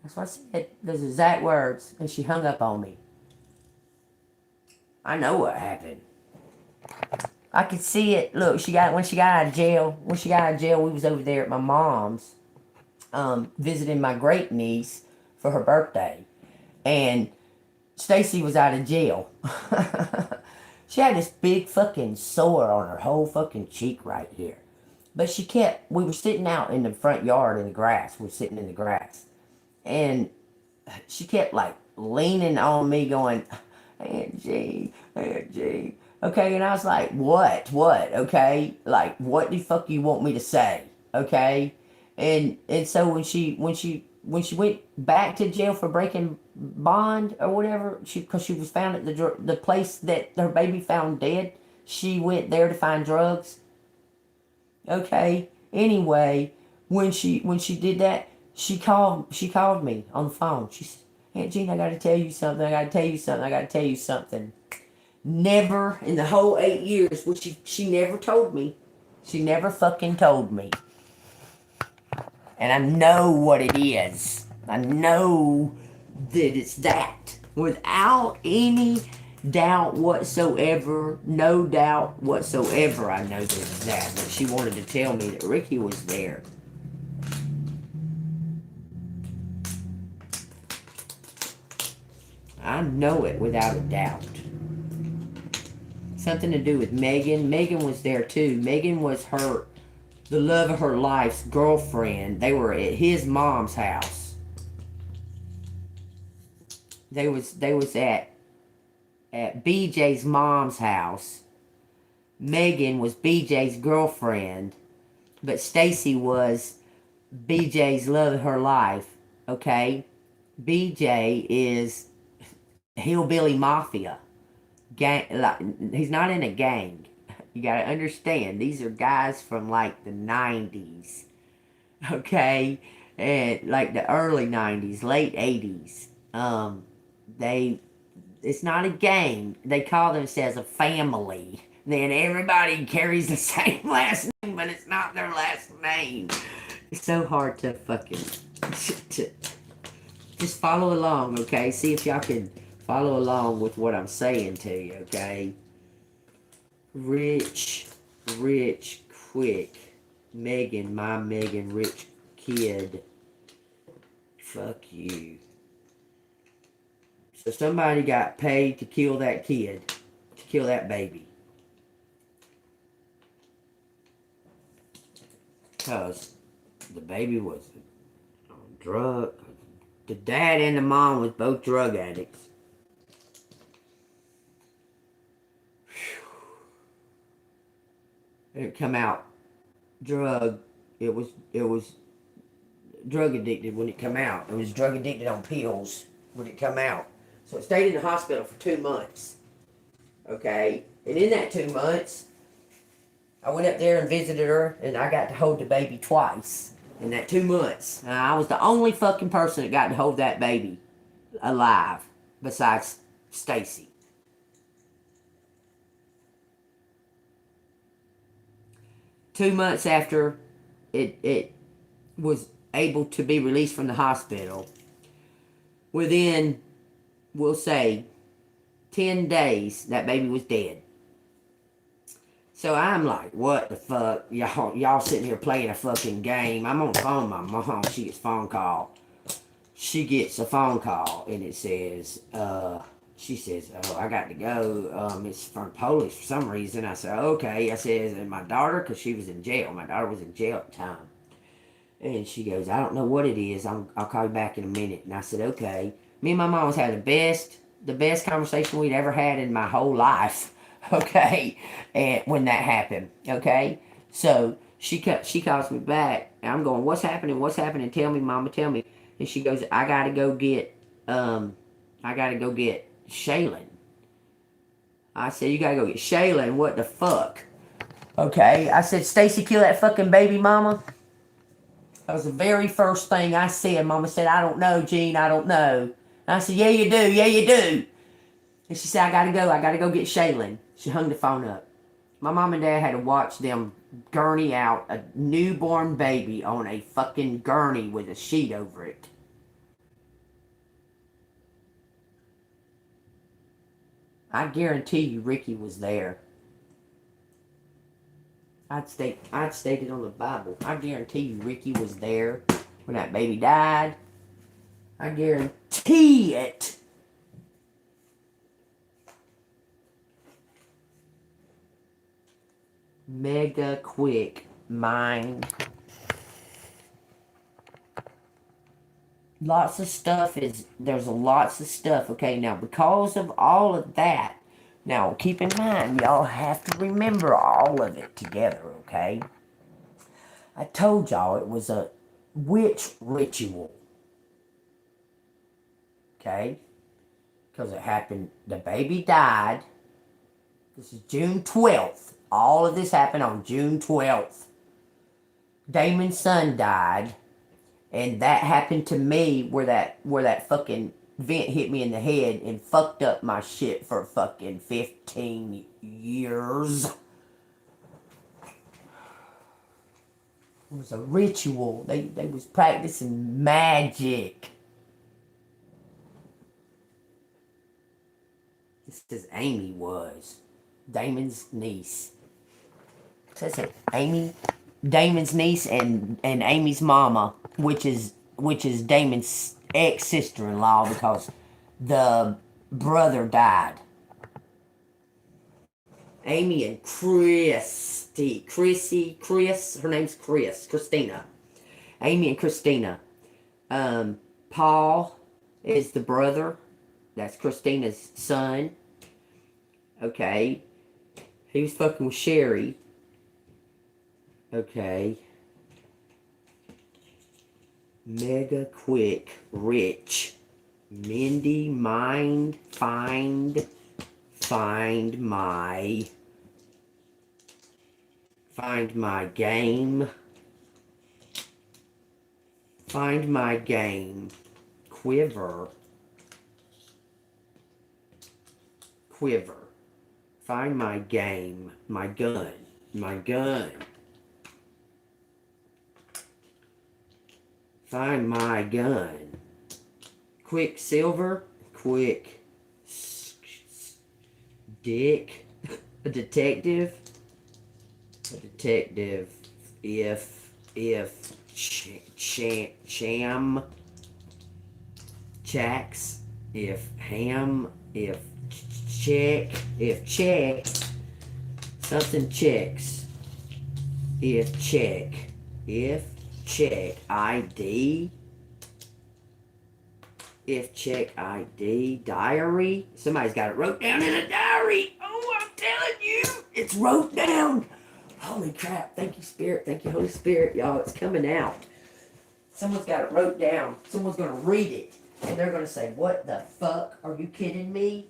S1: That's what I said. Those exact words. And she hung up on me. I know what happened. I could see it. Look, when she got out of jail, we was over there at my mom's, visiting my great niece for her birthday. And Stacy was out of jail. She had this big fucking sore on her whole fucking cheek right here. But we were sitting out in the front yard in the grass. We were sitting in the grass. And she kept like leaning on me going, Aunt Jean. Okay, and I was like, what, okay? Like, what the fuck you want me to say, okay? And so when she when she went back to jail for breaking bond or whatever, because she was found at the place that her baby found dead. She went there to find drugs. Okay. Anyway, when she did that, she called me on the phone. She said, "Aunt Jean, I got to tell you something. I got to tell you something. I got to tell you something." Never in the whole 8 years, which she never told me. She never fucking told me. And I know what it is. I know that it's that. Without any doubt whatsoever, no doubt whatsoever, I know that it's that. But she wanted to tell me that Ricky was there. I know it without a doubt. Something to do with Megan. Megan was there too. Megan was the love of her life's girlfriend. They were at his mom's house. They was at BJ's mom's house. Megan was BJ's girlfriend, but Stacy was BJ's love of her life. Okay, BJ is hillbilly mafia. Gang, like, he's not in a gang. You gotta understand, these are guys from like the 90s, okay, and like the early 90s, late 80s. It's not a gang. They call themselves a family. Then everybody carries the same last name, but it's not their last name. It's so hard to fucking just follow along, okay? See if y'all can follow along with what I'm saying to you, okay? Rich, quick. Megan, my Megan, rich kid. Fuck you. So somebody got paid to kill that kid, to kill that baby. Because the baby was on drug. The dad and the mom was both drug addicts. It come out it was drug addicted when it come out. It was drug addicted on pills when it come out. So it stayed in the hospital for 2 months. Okay? And in that 2 months, I went up there and visited her, and I got to hold the baby twice in that 2 months. And I was the only fucking person that got to hold that baby alive besides Stacy. Two months after it was able to be released from the hospital, within, we'll say, 10 days, that baby was dead. So I'm like, what the fuck? Y'all sitting here playing a fucking game. I'm on the phone with my mom. She gets a phone call. She gets a phone call, and it says, she says, "Oh, I got to go. It's from police for some reason." I said, "Okay." I said, "And my daughter?" Because she was in jail. My daughter was in jail at the time. And she goes, "I don't know what it is. I'll call you back in a minute." And I said, "Okay." Me and my mom was having the best conversation we'd ever had in my whole life. Okay, and when that happened. Okay, so she calls me back, and I'm going, "What's happening? What's happening? Tell me, Mama, tell me." And she goes, I gotta go get Shaylin." I said, "You gotta go get Shaylin? What the fuck?" Okay, I said, "Stacy killed that fucking baby, Mama?" That was the very first thing I said. Mama said, "I don't know, Gene, I don't know." And I said, "Yeah, you do, yeah, you do." And she said, I gotta go get Shaylin." She hung the phone up. My mom and dad had to watch them gurney out a newborn baby on a fucking gurney with a sheet over it. I guarantee you Ricky was there. I'd stake it on the Bible. I guarantee you Ricky was there when that baby died. I guarantee it. Mega quick mind. There's lots of stuff, okay? Now, because of all of that, now keep in mind, y'all have to remember all of it together, okay? I told y'all it was a witch ritual. Okay? Because it happened, the baby died. This is June 12th. All of this happened on June 12th. Damon's son died. And that happened to me where that fucking vent hit me in the head and fucked up my shit for fucking 15 years. It was a ritual. They was practicing magic. This is Amy was. Damon's niece. So I said Amy, Damon's niece and Amy's mama, which is Damon's ex-sister-in-law because the brother died. Amy and Chris, her name's Christina. Amy and Christina. Paul is the brother. That's Christina's son. Okay. He was fucking with Sherry. Okay. Mega quick, rich. Mindy, mind, find my game. Find my game. Quiver. Find my game. My gun. Find my gun. Quicksilver. Quick. Dick. A detective. If. Cham. Chacks. If ham. If check. If check. Something checks. If check. If check ID. If check ID. Diary. Somebody's got it wrote down in a diary. Oh, I'm telling you. It's wrote down. Holy crap. Thank you, Spirit. Thank you, Holy Spirit. Y'all, it's coming out. Someone's got it wrote down. Someone's going to read it. And they're going to say, what the fuck? Are you kidding me?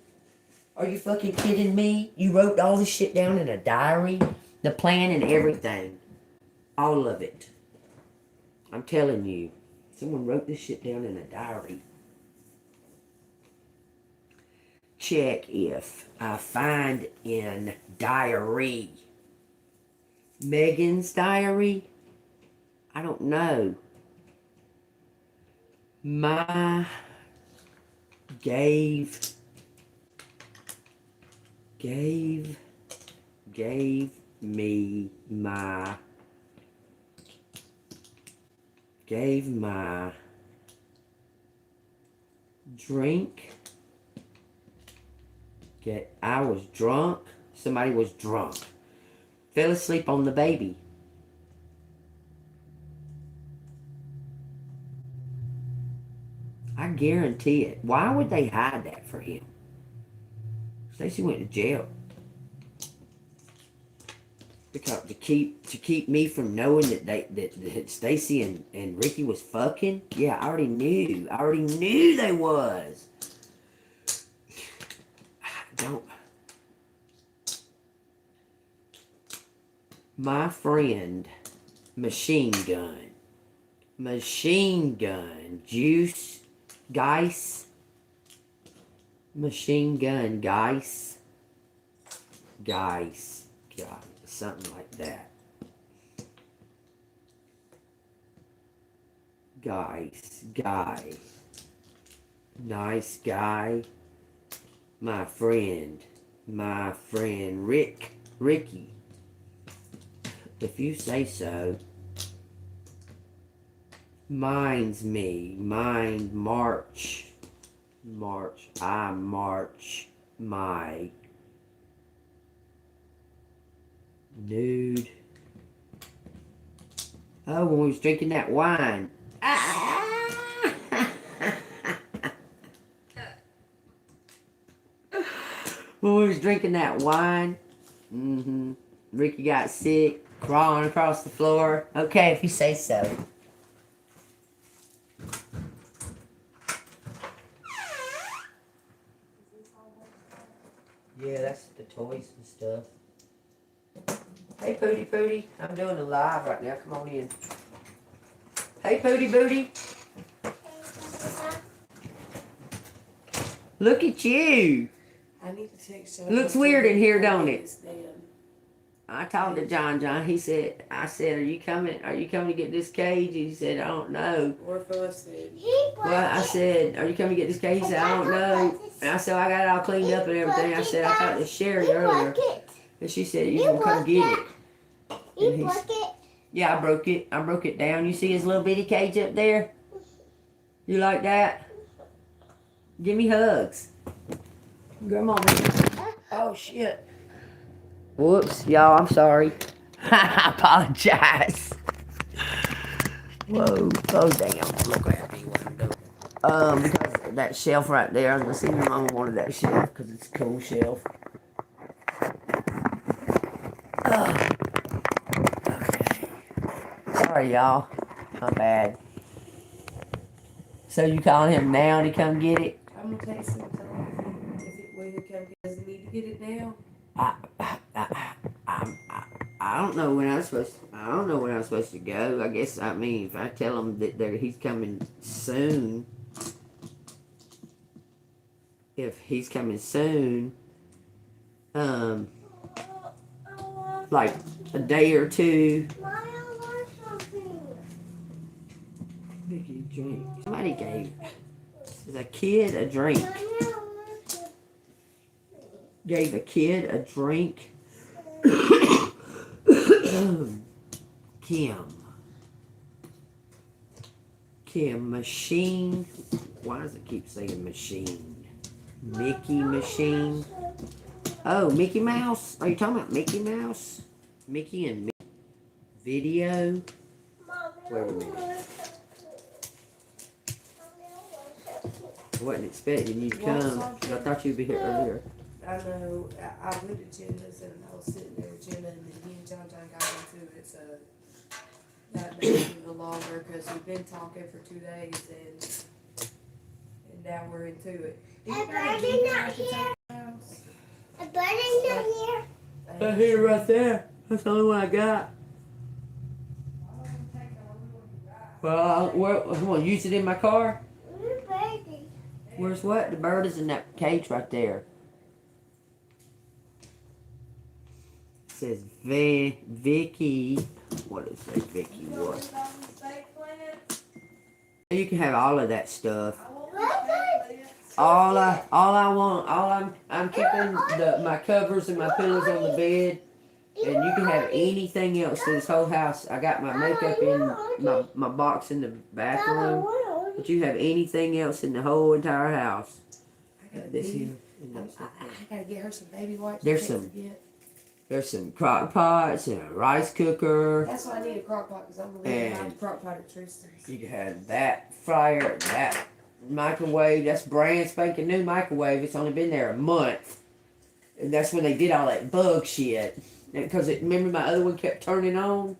S1: Are you fucking kidding me? You wrote all this shit down in a diary? The plan and everything. All of it. I'm telling you. Someone wrote this shit down in a diary. Check if I find in diary. Megan's diary? I don't know. My gave me my drink. I was drunk. Somebody was drunk. Fell asleep on the baby. I guarantee it. Why would they hide that for him? Stacy went to jail. Because to keep me from knowing that Stacy and Ricky was fucking. Yeah, I already knew. I already knew they was. Don't. My friend, machine gun, juice, Geis, machine gun, Geis, something like that. Geis, guy, nice guy, my friend, Ricky. If you say so. Mine's me. Mind march. I march my nude. Oh, when we was drinking that wine. When we was drinking that wine. Ricky got sick. Crawling across the floor. Okay, if you say so. Yeah, that's the toys and stuff. Hey, Pooty Pooty. I'm doing a live right now. Come on in. Hey, Pooty Booty. Look at you.
S2: I need to take some.
S1: Looks weird in here, don't it? I talked to John. He said, I said, are you coming to get this cage? He said, I don't know.
S2: Or busted.
S1: Well, I said, are you coming to get this cage? He said, I don't know. And I said, I got it all cleaned up and everything. I said, I talked to Sherry earlier. And she said, you gonna come get it.
S3: You broke it?
S1: Yeah, I broke it. I broke it down. You see his little bitty cage up there? You like that? Give me hugs. Grandma. Oh, shit. Whoops, y'all, I'm sorry. I apologize. Whoa, slow down. Look at me what I'm doing. Because that shelf right there, I was gonna see your mama wanted that shelf because it's a cool shelf. Okay. Sorry, y'all. My bad. So you calling him now to come get it?
S2: I'm gonna text him. Will he come? Does he need to get it now?
S1: I don't know when I'm supposed. I don't know when I'm supposed to go. I guess if I tell him that he's coming soon. If he's coming soon, like a day or two. Vicky, drink. Somebody gave a kid a drink. Gave a kid a drink. Kim machine. Why does it keep saying machine? Mickey machine. Oh, Mickey Mouse. Are you talking about Mickey Mouse? Mickey and Mickey video. Wait a minute. I wasn't expecting you to come. I thought you'd be here earlier.
S2: I know. I went to Jenna's and I was sitting there with Jenna, and then me and John got into it. So that made it even longer because we've been talking for 2 days and now we're into it.
S3: A bird is not here. A bird is not here.
S1: I hear it right there. That's the only one I got. Well, I'm gonna use it in my car. Where's what? The bird is in that cage right there. It says Vicky. What is that? Vicky what? You can have all of that stuff. I'm keeping my covers and my pillows on the bed. And you can have anything else in this whole house. I got my makeup in my box in the bathroom. But you have anything else in the whole entire house. This here.
S2: I gotta get her some baby wipes.
S1: There's some crock pots and a rice cooker.
S2: That's why I need a crock pot because I'm gonna leave my crock pot at Tristan's.
S1: You can have that fryer, that microwave. That's brand spanking new microwave. It's only been there a month. And that's when they did all that bug shit. Because remember my other one kept turning on?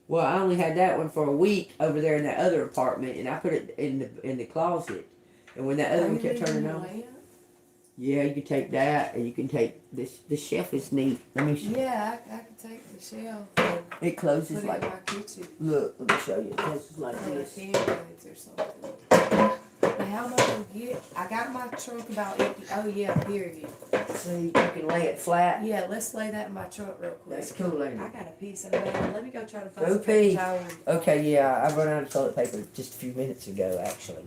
S1: Well, I only had that one for a week over there in that other apartment, and I put it in the closet. And when that other one kept turning on, yeah, you can take that, and you can take this. The shelf is neat. Let me show you.
S2: Yeah, I can take the shelf. And
S1: it closes
S2: put
S1: like.
S2: it in my kitchen.
S1: Look, let me show you. It closes like this.
S2: Or something. Now, how much you get? I got my trunk about empty. Oh yeah, period.
S1: See, you can lay it flat.
S2: Yeah, let's lay that in my trunk real quick.
S1: That's cool, ain't it?
S2: I got a piece of it. Let me go try to find
S1: Go
S2: some
S1: pee.
S2: paper towel.
S1: Okay, yeah, I run out of toilet paper just a few minutes ago, actually.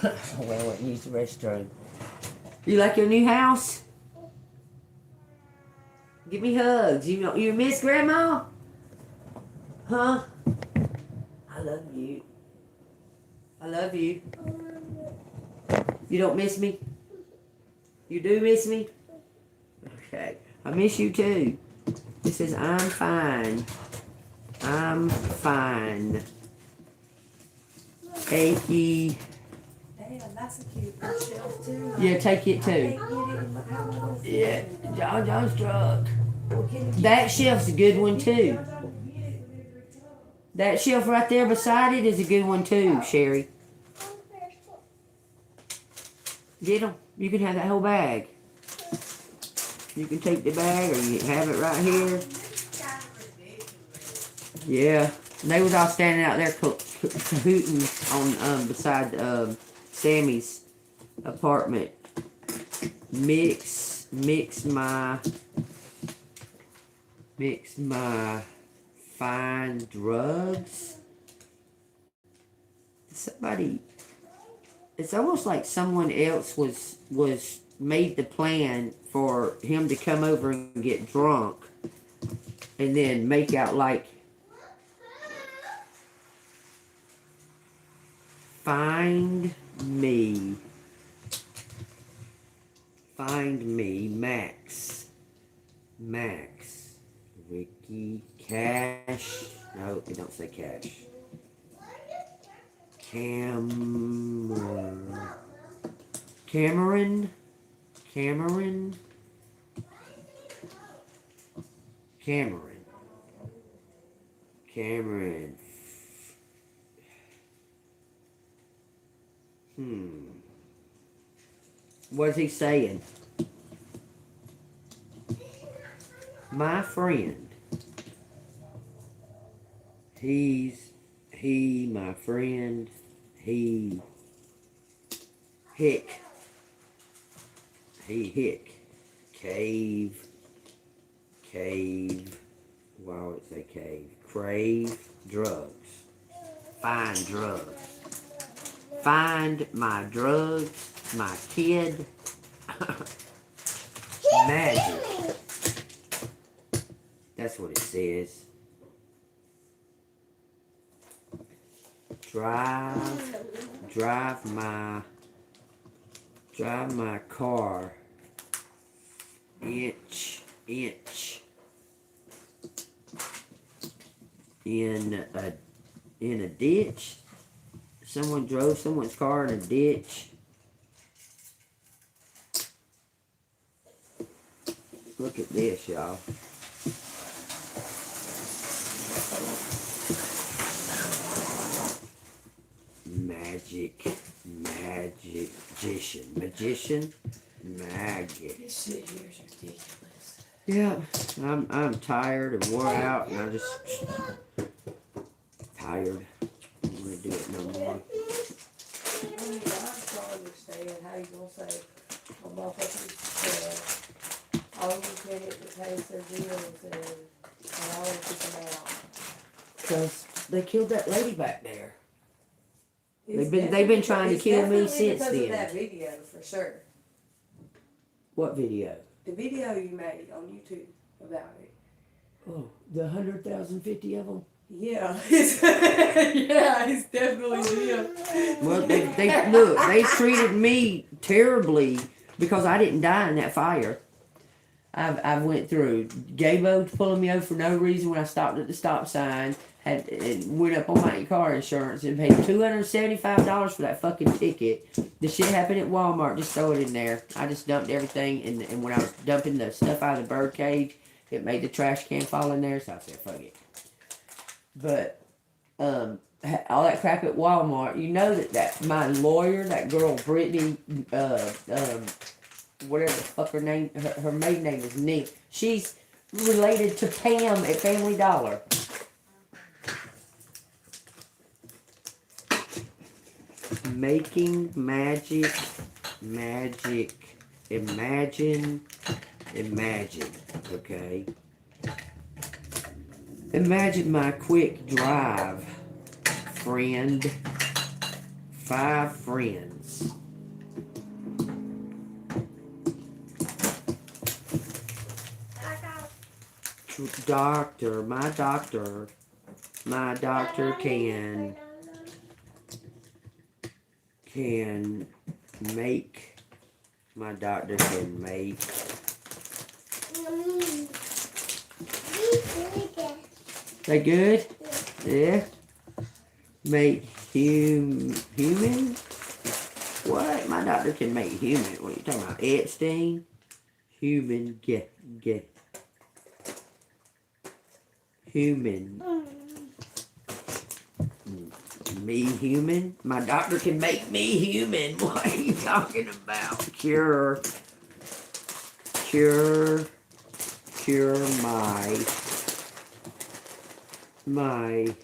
S1: Well, I went and used the restroom. You like your new house? Give me hugs. You miss Grandma? Huh? I love you. I love you. You don't miss me? You do miss me? Okay. I miss you too. It says, I'm fine. I'm fine. Achy.
S2: Damn, that's a cute shelf too.
S1: Yeah, take it too. Yeah, John's truck. That shelf's a good one too. That shelf right there beside it is a good one too, Sherry. Get them. You can have that whole bag. You can take the bag, or you can have it right here. Yeah, and they was all standing out there cahooting on beside Sammy's apartment. Mix my fine drugs. Somebody, it's almost like someone else was made the plan for him to come over and get drunk and then make out like find me Max Ricky Cash. No, it don't say Cash. Cameron What's he saying? My friend. My friend. Hick. Cave. Why would it say cave? Crave drugs. Find drugs. Find my drugs, my kid. Magic. That's what it says. Drive my car inch in a ditch. Someone drove someone's car in a ditch. Look at this, y'all. Magician.
S2: This shit here is ridiculous.
S1: Yeah, I'm tired and wore out, and I just tired. I'm gonna do it no more.
S2: I mean, I don't understand how you gonna say a motherfucker all you can is to pay their bills and always get them out.
S1: Because they killed that lady back there.
S2: It's
S1: They've been trying to
S2: it's
S1: kill me
S2: definitely
S1: since
S2: because of
S1: then.
S2: that video, for sure.
S1: What video?
S2: The video you made on YouTube about it.
S1: Oh, the 150 of them.
S2: Yeah, it's definitely him.
S1: Well, they treated me terribly because I didn't die in that fire. I went through. Gabo pulling me over for no reason when I stopped at the stop sign. Went up on my car insurance and paid $275 for that fucking ticket. The shit happened at Walmart. Just throw it in there. I just dumped everything, and when I was dumping the stuff out of the bird cage, it made the trash can fall in there. So I said, "Fuck it." But all that crap at Walmart, you know that my lawyer, that girl Brittany, whatever the fuck her name, her maiden name is Nick. She's related to Pam at Family Dollar. Making magic, imagine, okay? Imagine my quick drive, friend, 5 friends. My doctor can make, they good? Yeah. Make human? What? My doctor can make human. What are you talking about? Epstein? Human, get. Human. Me human? My doctor can make me human. What are you talking about? Cure cure my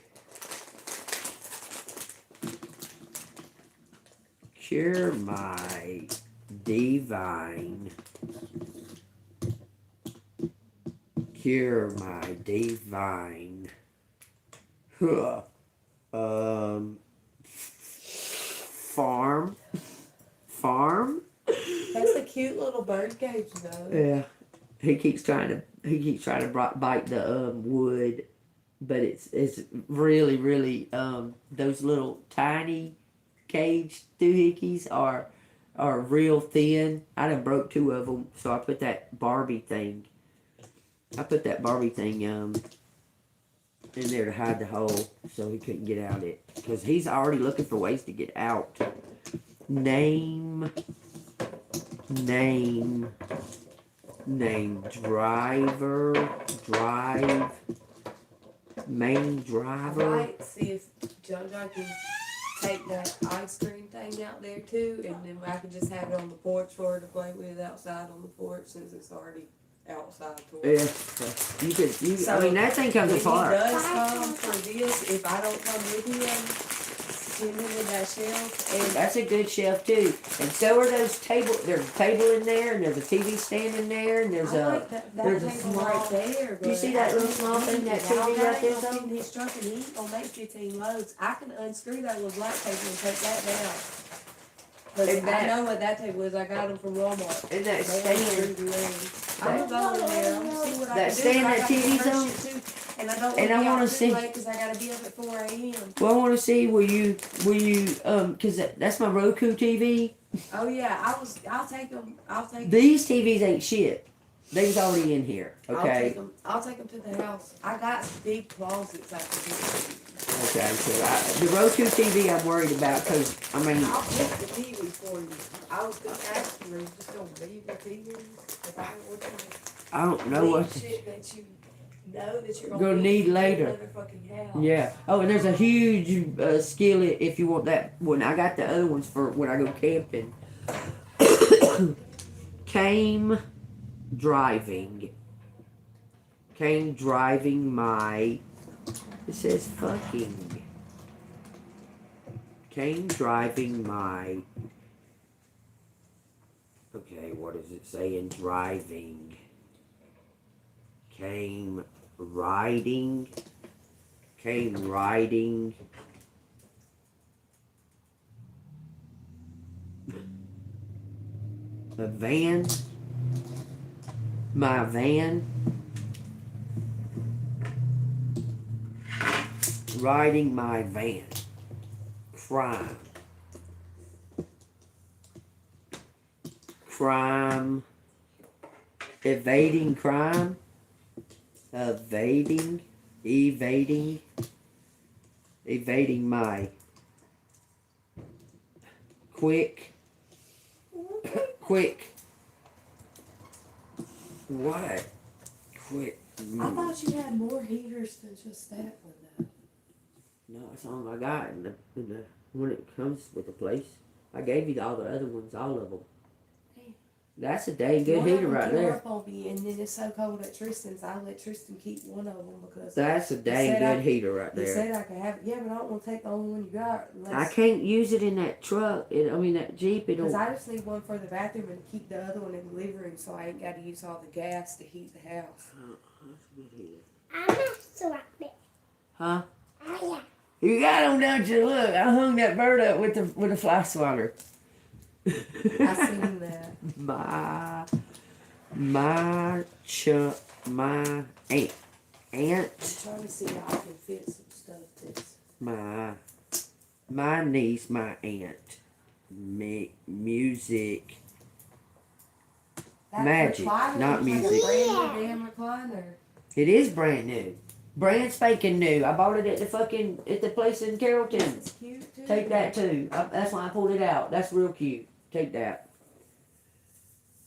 S1: cure my divine huh, farm.
S2: That's a cute little bird cage, though.
S1: Yeah, he keeps trying to bite the wood, but it's really those little tiny cage doohickeys are real thin. I done broke 2 of them, so I put that Barbie thing. In there to hide the hole, so he couldn't get out it. Because he's already looking for ways to get out. Name main
S2: I
S1: driver.
S2: might see if John can take that ice cream thing out there too, and then I can just have it on the porch for her to play with outside on the porch since it's already outside for her.
S1: Yeah, I mean, that thing comes
S2: When
S1: apart.
S2: he does come for this, if I don't come with him, send him with that shelf. And
S1: That's a good shelf too. And so are those table. There's a table in there, and there's a TV stand in there, and there's
S2: I
S1: a
S2: like that
S1: there's a
S2: table
S1: small.
S2: right there.
S1: You see that little small thing, that TV right there, though?
S2: In his truck, and he ain't gonna make 15 loads. I can unscrew that little black table and take that down. But
S1: And
S2: I know what that table is. I got them from Walmart.
S1: And that
S2: They
S1: stand.
S2: I'm gonna go in there. I'm gonna see what I
S1: That
S2: can
S1: stand
S2: do.
S1: that
S2: I gotta
S1: TV's
S2: get her
S1: on?
S2: shit too. And I don't
S1: And I
S2: want
S1: wanna
S2: to be
S1: see-
S2: out too late because I gotta be up at 4 a.m.
S1: Well, I want to see will you cause that's my Roku TV.
S2: Oh yeah, I'll take them.
S1: These TVs ain't shit. They was already in here. Okay.
S2: I'll take them to the house. I got big closets I can do.
S1: Okay. So the Roku TV I'm worried about because I mean
S2: I'll pick the TV for you. I was gonna ask you, are you just gonna leave the TV? If I don't want you to
S1: I don't know
S2: leave
S1: what.
S2: shit that you know that you're
S1: Gonna need later.
S2: Another fucking house.
S1: Yeah. Oh, and there's a huge skillet if you want that one. I got the other ones for when I go camping. Came driving my. It says fucking. Came driving my. Okay, what is it saying? Driving. Came riding a van, my van, riding my van, crime, evading crime, evading my quick what quick
S2: I thought you had more heaters than just that one though.
S1: no, that's all I got in the when it comes with the place. I gave you all the other ones, all of them. That's a dang good
S2: One of
S1: heater
S2: them
S1: right
S2: tore
S1: there.
S2: up on me, and then it's so cold at Tristan's. I let Tristan keep one of them because
S1: That's a dang
S2: said
S1: good
S2: I-
S1: heater right
S2: he
S1: there.
S2: said I could have it. Yeah, but I don't want to take the only one you got.
S1: I can't use it in that truck. That Jeep.
S2: Because
S1: It'll.
S2: I just need one for the bathroom and keep the other one in the living room so I ain't got to use all the gas to heat the house.
S1: That's a good heater.
S3: I'm a swap.
S1: Huh?
S3: Oh yeah.
S1: You got them, don't you? Look, I hung that bird up with a fly swatter.
S2: I seen that.
S1: my aunt,
S2: I'm trying to see how I can fit some stuff that's...
S1: my niece, my aunt, music,
S2: That
S1: Magic,
S2: recliner
S1: not
S2: looks
S1: music.
S2: Like a brand new damn recliner.
S1: It is brand new. Brand spanking new. I bought it at the place in Carrollton.
S2: It's cute too.
S1: Take that too. That's why I pulled it out. That's real cute. Take that.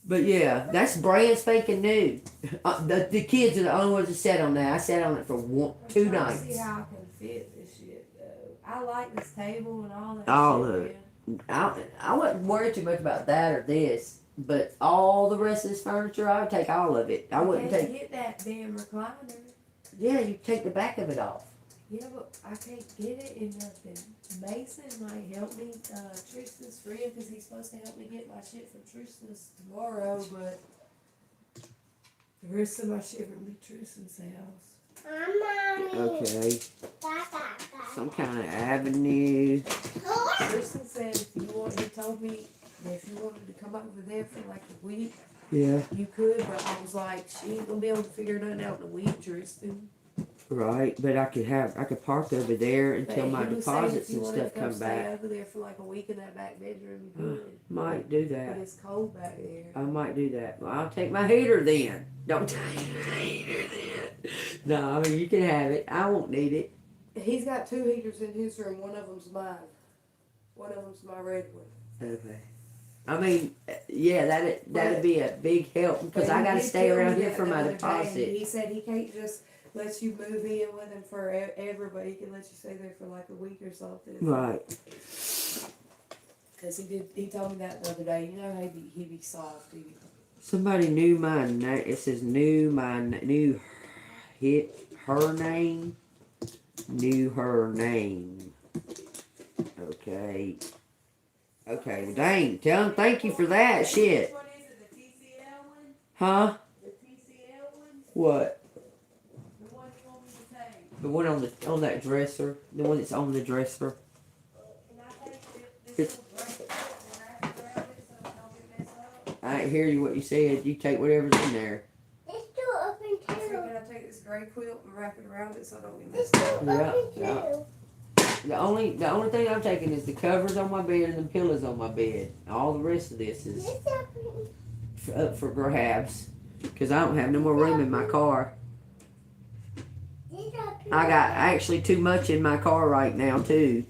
S1: But yeah, that's brand spanking new. The kids are the only ones that sat on that. I sat on it for 2
S2: I'm trying to
S1: nights.
S2: see how I can fit this shit though. I like this table and all that
S1: All
S2: shit,
S1: of it.
S2: man.
S1: I wasn't worried too much about that or this. But all the rest of this furniture, I would take all of it. I wouldn't
S2: can't
S1: take.
S2: get that damn recliner.
S1: Yeah, you take the back of it off.
S2: Yeah, but I can't get it in nothing. Mason might help me, Tristan's friend, because he's supposed to help me get my shit from Tristan's tomorrow, but the rest of my shit will be Tristan's house.
S1: Okay. Some kind of avenue.
S2: Tristan said he told me that if you wanted to come over there for like a week,
S1: Yeah.
S2: you could, but I was like, she ain't gonna be able to figure nothing out in a week, Tristan.
S1: Right, but I could park over there until
S2: But
S1: my
S2: he was saying
S1: deposits
S2: if you
S1: and
S2: wanted
S1: stuff
S2: to
S1: come
S2: stay
S1: back.
S2: over there for like a week in that back bedroom, you could.
S1: Might do
S2: But
S1: that.
S2: it's cold back there.
S1: I might do that. Well, I'll take my heater then. Don't take my heater then. No, I mean you can have it. I won't need it.
S2: He's got 2 heaters in his room. One of them's mine. One of them's my red one.
S1: Okay. I mean, yeah, that'd be a big help because I gotta stay around here for my deposit.
S2: He said he can't just let you move in with him forever, but he can let you stay there for like a week or something.
S1: Right.
S2: Because he told me that the other day. You know, he be soft.
S1: Somebody knew my name. It says her name. Knew her name. Okay. Okay, well, dang. Tell him thank you for that. Shit.
S2: Which one is it? The TCL one?
S1: Huh?
S2: The TCL one?
S1: What?
S2: The one you want me to take?
S1: The one on that dresser. The one that's on the dresser.
S2: Can I take this little bracelet and wrap it around it so it don't get messed up?
S1: I didn't hear you what you said. You take whatever's in there.
S3: It's still open
S2: I said,
S3: too.
S2: can I take this gray quilt and wrap it around it so it don't get messed up?
S1: Yeah,
S3: Open
S1: yeah.
S3: too.
S1: The only thing I'm taking is the covers on my bed and the pillows on my bed. All the rest of this is
S3: It's open.
S1: up for grabs. Cause I don't have no more room in my car.
S3: It's open.
S1: I got actually too much in my car right now too.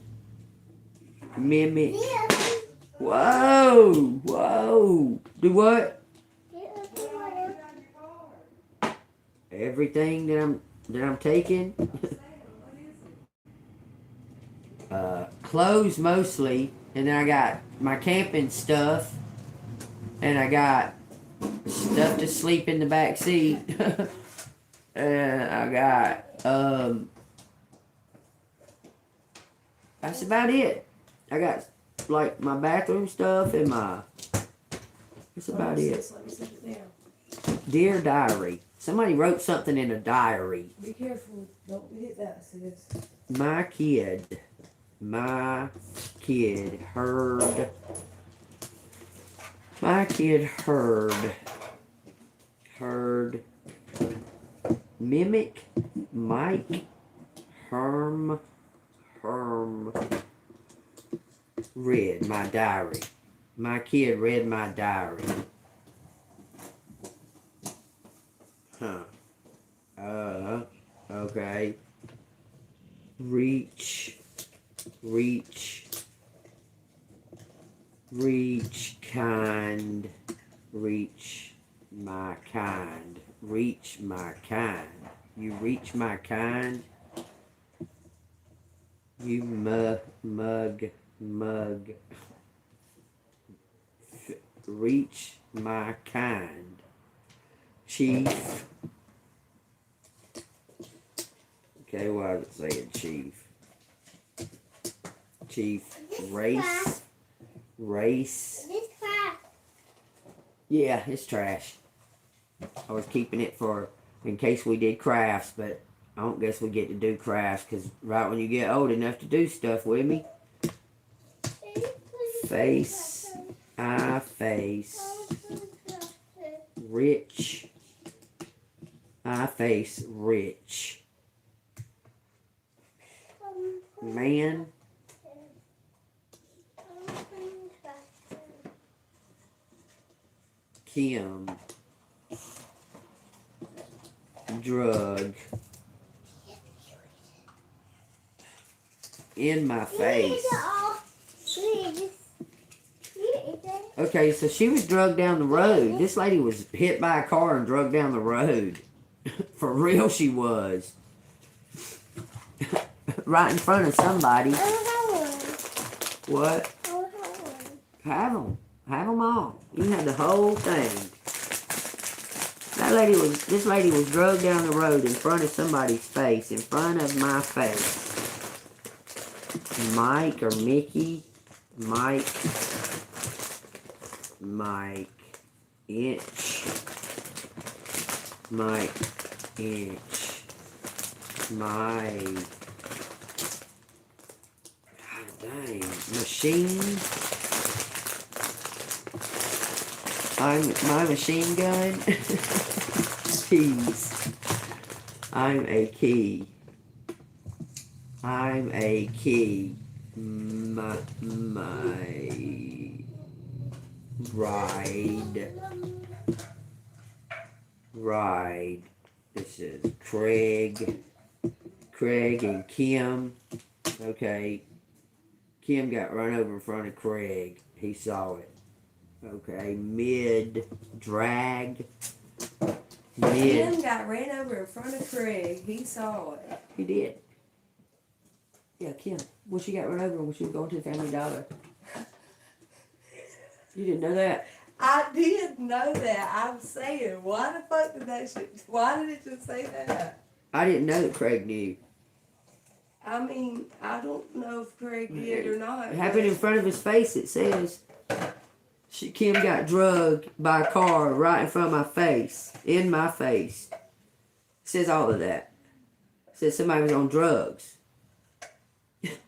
S1: Mimic.
S3: It's open.
S1: Whoa, whoa. Do what?
S3: It's open.
S1: Everything that I'm taking. Clothes mostly, and then I got my camping stuff, and I got stuff to sleep in the back seat, and I got that's about it. I got like my bathroom stuff and that's about it.
S2: Let me sit it down.
S1: Dear diary, somebody wrote something in a diary.
S2: Be careful. Don't hit that, sis.
S1: My kid heard. My kid heard. Mimic, Mike, Herm, read my diary. My kid read my diary. Huh. Okay. Reach, kind, reach my kind, reach my kind. You reach my kind. You mug. Reach my kind. Chief. Okay, why is it saying chief? Chief. Race.
S3: This crap.
S1: Yeah, it's trash. I was keeping it for in case we did crafts, but I don't guess we get to do crafts because right when you get old enough to do stuff with me. Face. I face. Rich. I face rich. Man. Kim. Drug. In my face. Okay, so she was drugged down the road. This lady was hit by a car and drugged down the road. For real she was. Right in front of somebody. What? Have them. Have them all. You can have the whole thing. This lady was drugged down the road in front of somebody's face, in front of my face. Mike or Mickey, Mike, Inch, Mike, Inch, God dang, Machine. My machine gun. Keys. I'm a key. My ride. This is Craig and Kim. Okay. Kim got run over in front of Craig. He saw it. Okay. Drag.
S2: Kim got ran over in front of Craig. He saw it.
S1: He did. Yeah, Kim. When she got run over when she was going to the Family Dollar. You didn't know that?
S2: I did know that. I'm saying, why the fuck did why did it just say that?
S1: I didn't know that Craig knew.
S2: I mean, I don't know if Craig did or not.
S1: It happened in front of his face, it says. Kim got drugged by a car right in front of my face. In my face. It says all of that. It says somebody was on drugs. It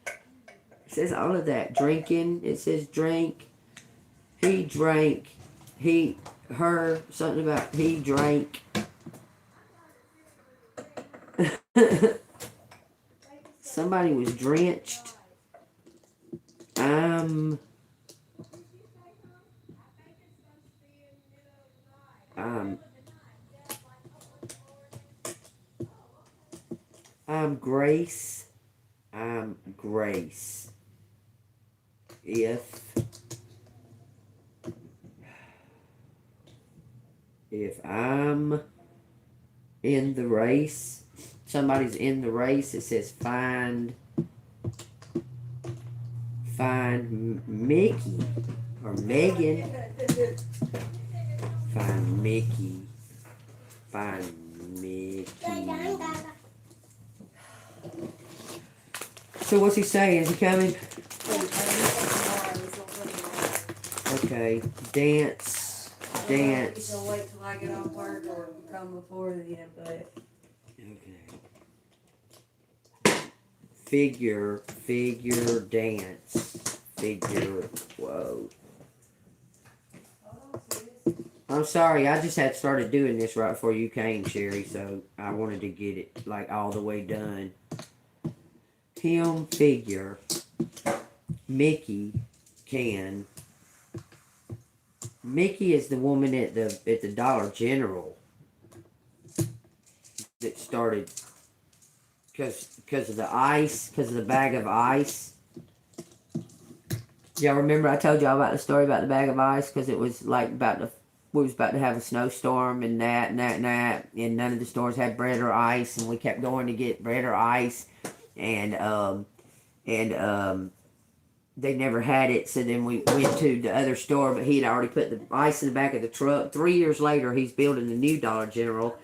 S1: says all of that. Drinking. It says drink. He drank. Something about he drank. Somebody was drenched. I'm Grace. If I'm in the race, somebody's in the race, it says find Mickey or Megan. Find Mickey. So what's he saying? Is he coming? Okay. Dance.
S2: You can wait till I get off work or come before then, but.
S1: Okay. Figure dance. Whoa. I'm sorry, I just had started doing this right before you came, Sherry, so I wanted to get it like all the way done. Him figure. Mickey can. Mickey is the woman at the Dollar General that started because of the ice, because of the bag of ice. Y'all remember I told y'all about the story about the bag of ice because it was like we was about to have a snowstorm and that, and none of the stores had bread or ice, and we kept going to get bread or ice, and they never had it, so then we went to the other store, but he had already put the ice in the back of the truck. 3 years later, he's building a new Dollar General,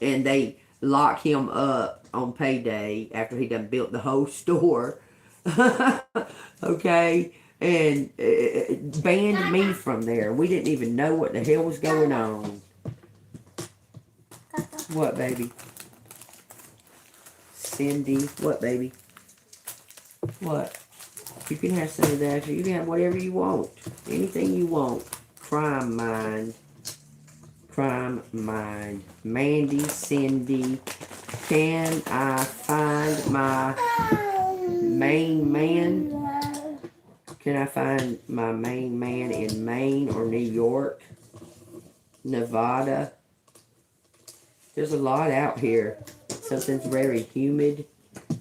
S1: and they lock him up on payday after he done built the whole store. Okay? And banned me from there. We didn't even know what the hell was going on. What, baby? Cindy, what, baby? What? You can have some of that. You can have whatever you want. Anything you want. Crime mind. Mandy, Cindy. Can I find my main man? Can I find my main man in Maine or New York? Nevada? There's a lot out here. Something's very humid.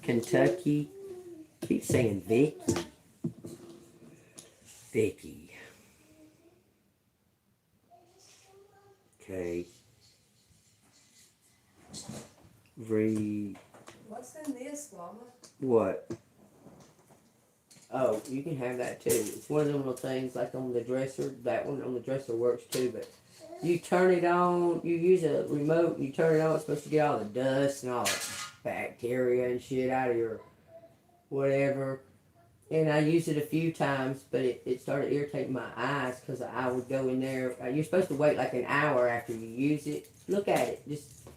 S1: Kentucky. Keep saying Vicky. Okay.
S2: What's in this, Mama?
S1: What? Oh, you can have that too. It's one of them little things like on the dresser. That one on the dresser works too, but you turn it on, you use a remote, and you turn it on, it's supposed to get all the dust and all the bacteria and shit out of your whatever. And I used it a few times, but it started irritating my eyes because I would go in there. You're supposed to wait like an hour after you use it. Look at it. Just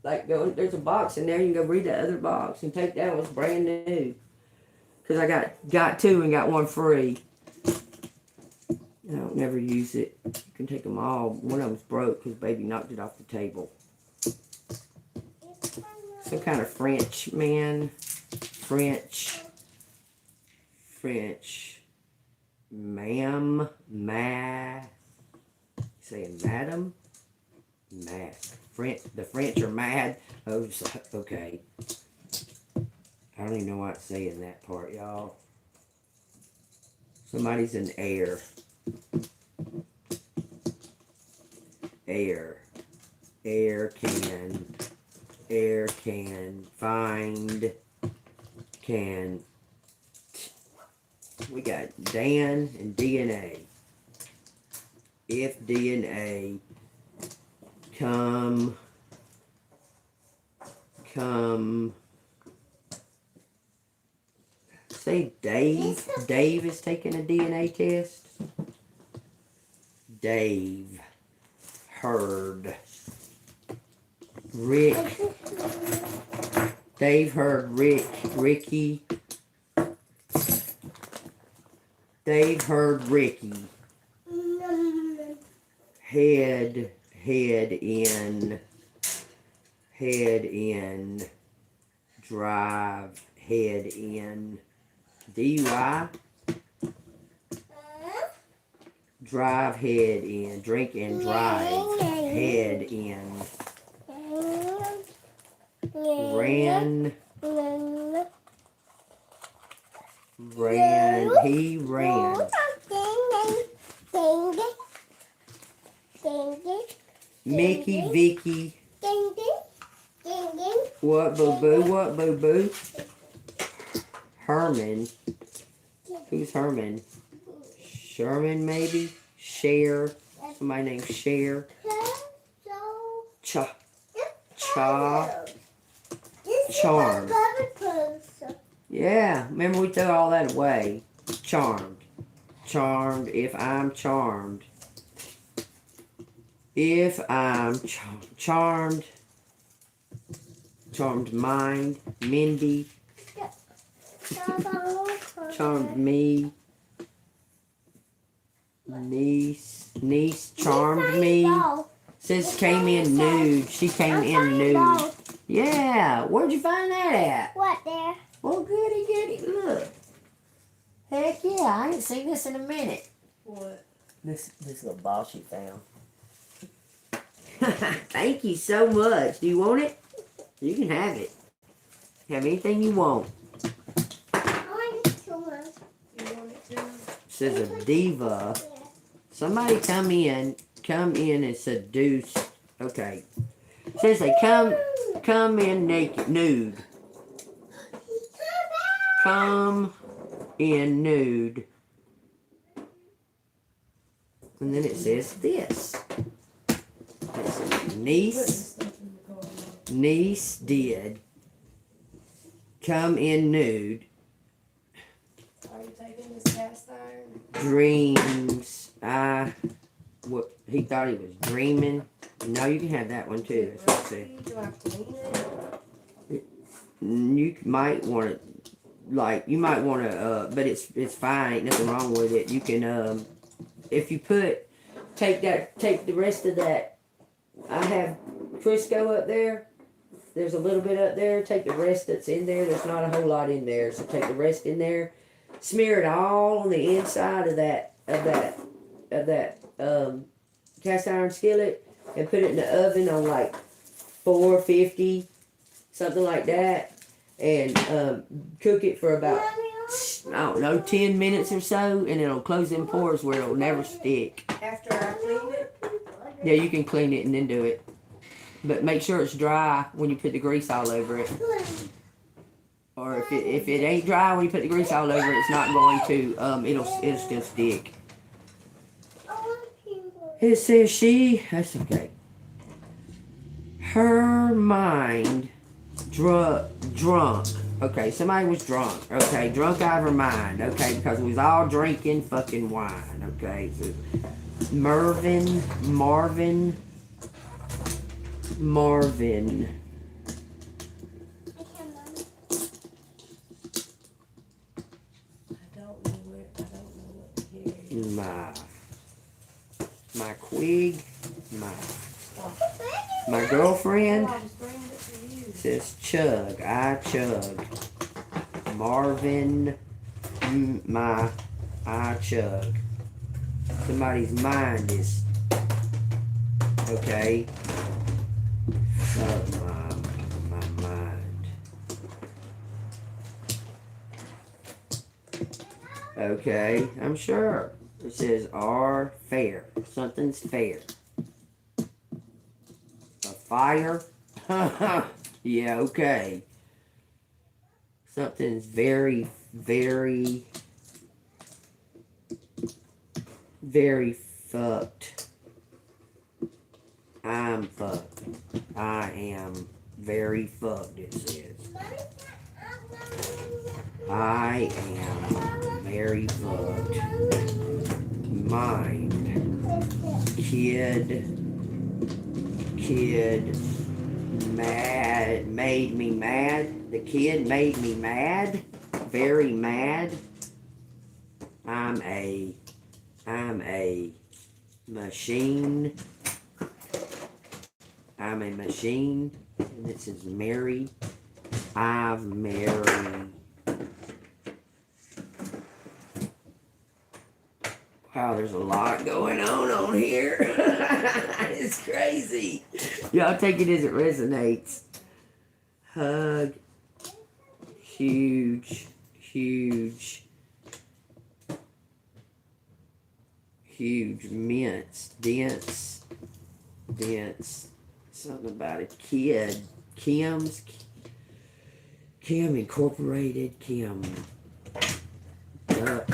S1: like go, there's a box in there. You can go read the other box and take that one. It's brand new. Because I got two and got one free. I don't never use it. You can take them all. One of them's broke because baby knocked it off the table. Some kind of French man. French, ma'am, saying madam, mask. The French are mad. Oh, okay. I don't even know why it's saying that part, y'all. Somebody's an heir. Heir can find. We got Dan and DNA. If DNA come say Dave. Dave is taking a DNA test. Dave heard Rick. Dave heard Ricky. Dave heard Ricky. Head in, drive, head in, DUI, drive, head in, drink and drive, head in, he ran. Mickey, Vicky. What, boo-boo? Herman. Who's Herman? Sherman, maybe? Cher. Somebody named Cher. Charm. Yeah, remember we threw all that away. Charmed. If I'm charmed. If I'm charmed. Charmed mind. Mindy. Charmed me. Niece charmed me. Says came in nude. She came in nude. Yeah, where'd you find that at?
S3: What there?
S1: Well, goody, look. Heck yeah, I ain't seen this in a minute.
S2: What?
S1: This little ball she found. Thank you so much. Do you want it? You can have it. Have anything you want.
S3: I want it too much.
S2: You want it too?
S1: Says a diva. Somebody come in and seduce. Okay. Says they come in naked, nude. Come in nude. And then it says this. It says niece did come in nude.
S2: Are you taking this cast iron?
S1: Dreams. He thought he was dreaming. No, you can have that one too. That's what it said.
S2: Do I clean it?
S1: You might want to, but it's fine. Ain't nothing wrong with it. You can, if you take the rest of that. I have Crisco up there. There's a little bit up there. Take the rest that's in there. There's not a whole lot in there. So take the rest in there. Smear it all on the inside of that cast iron skillet and put it in the oven on like 450, something like that, and cook it for about, I don't know, 10 minutes or so, and it'll close them pores where it'll never stick.
S2: After I clean it?
S1: Yeah, you can clean it and then do it. But make sure it's dry when you put the grease all over it. Or if it ain't dry when you put the grease all over it, it's not going to, it'll still stick. It says that's okay. Her mind drunk. Okay, somebody was drunk. Okay, drunk out of her mind. Okay, because we was all drinking fucking wine. Okay, so Marvin. My Quig, my girlfriend says chug. I chug. Marvin, I chug. Somebody's mind is okay. My mind. Okay, I'm sure. It says are fair. Something's fair. A fire? Yeah, okay. Something's very, very, very fucked. I'm fucked. I am very fucked, it says. I am very fucked. Mind. Kid. Mad. Made me mad. The kid made me mad. Very mad. I'm a machine. I'm a machine. And it says Mary. I've married. Wow, there's a lot going on here. It's crazy. Y'all take it as it resonates. Hug. Huge. Mince. Dense. Something about it. Kid. Kim Incorporated. Kim. Duck.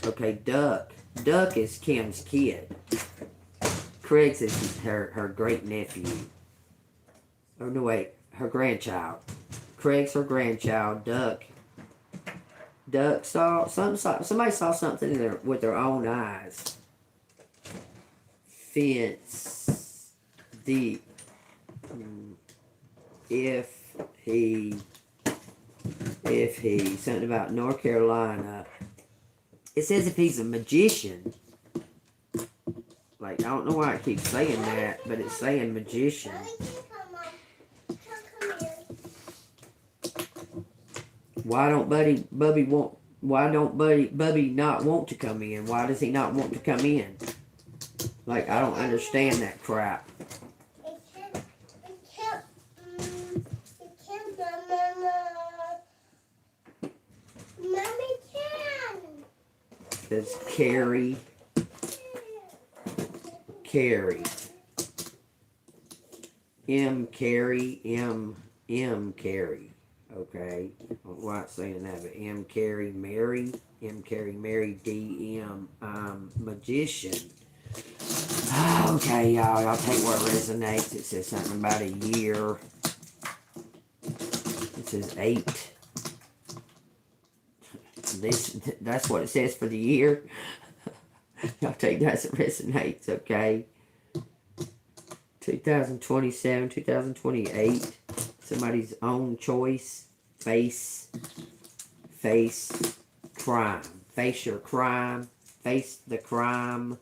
S1: Okay, Duck. Duck is Kim's kid. Craig's is her great nephew. Oh no, wait, her grandchild. Craig's her grandchild. Duck saw somebody saw something with their own eyes. Fence. Deep. If he something about North Carolina. It says if he's a magician. Like, I don't know why it keeps saying that, but it's saying magician. Why don't Bubby not want to come in? Why does he not want to come in? Like, I don't understand that crap. Says Carrie. M. Carrie. Okay. I don't know why it's saying that, but M. Carrie Mary. D. M. Magician. Okay, y'all take what resonates. It says something about a year. It says 8. That's what it says for the year. Y'all take that as it resonates, okay? 2027, 2028. Somebody's own choice. Face crime. Face your crime. Face the crime.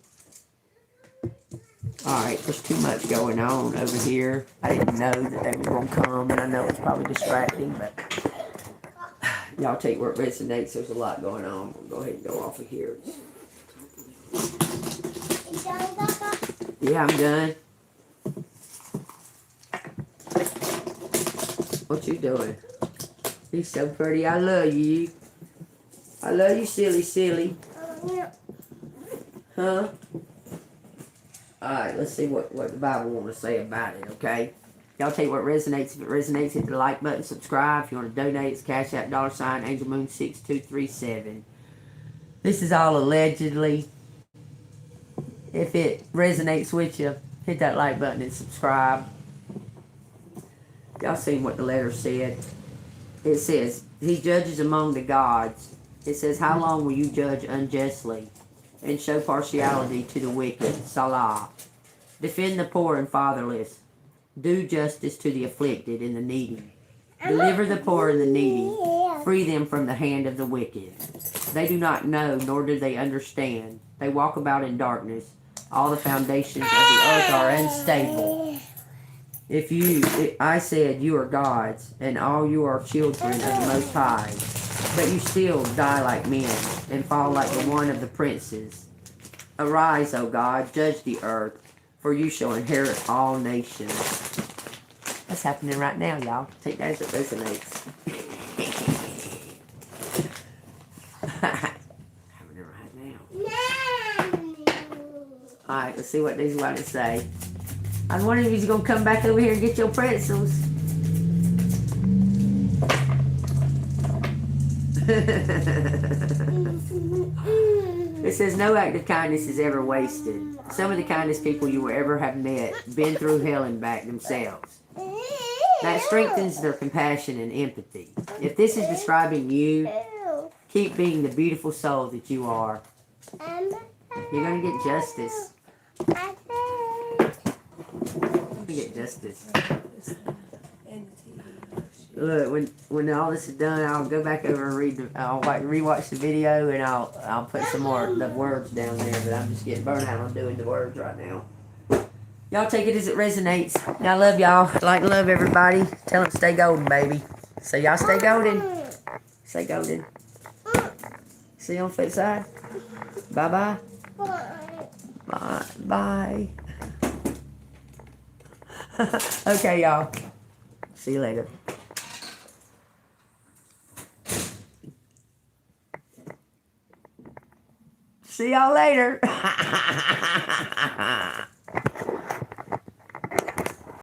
S1: Alright, there's too much going on over here. I didn't know that they were going to come, and I know it's probably distracting, but y'all take where it resonates. There's a lot going on. We'll go ahead and go off of here. Yeah, I'm done. What you doing? He's so pretty. I love you. I love you, silly. Huh? Alright, let's see what the Bible wants to say about it, okay? Y'all take what resonates. If it resonates, hit the like button, subscribe. If you want to donate, it's Cash App $ ANGELMOON 6237. This is all allegedly. If it resonates with you, hit that like button and subscribe. Y'all seen what the letter said. It says, he judges among the gods. It says, how long will you judge unjustly and show partiality to the wicked? Salah. Defend the poor and fatherless. Do justice to the afflicted and the needy. Deliver the poor and the needy. Free them from the hand of the wicked. They do not know, nor do they understand. They walk about in darkness. All the foundations of the earth are unstable. I said, you are gods, and all you are children of the Most High. But you still die like men, and fall like the one of the princes. Arise, O God, judge the earth, for you shall inherit all nations. That's happening right now, y'all. Take that as it resonates. Happening right now. Alright, let's see what these want to say. I was wondering if you're going to come back over here and get your pretzels. It says, no act of kindness is ever wasted. Some of the kindest people you will ever have met been through hell and back themselves. That strengthens their compassion and empathy. If this is describing you, keep being the beautiful soul that you are. You're going to get justice. Get justice. Look, when all this is done, I'll go back over and I'll rewatch the video, and I'll put some more of the words down there. But I'm just getting burnt out on doing the words right now. Y'all take it as it resonates. And I love y'all. Like and love everybody. Tell them stay golden, baby. So y'all stay golden. Stay golden. See you on the flip side. Bye bye. Bye bye. Okay, y'all. See you later. See y'all later.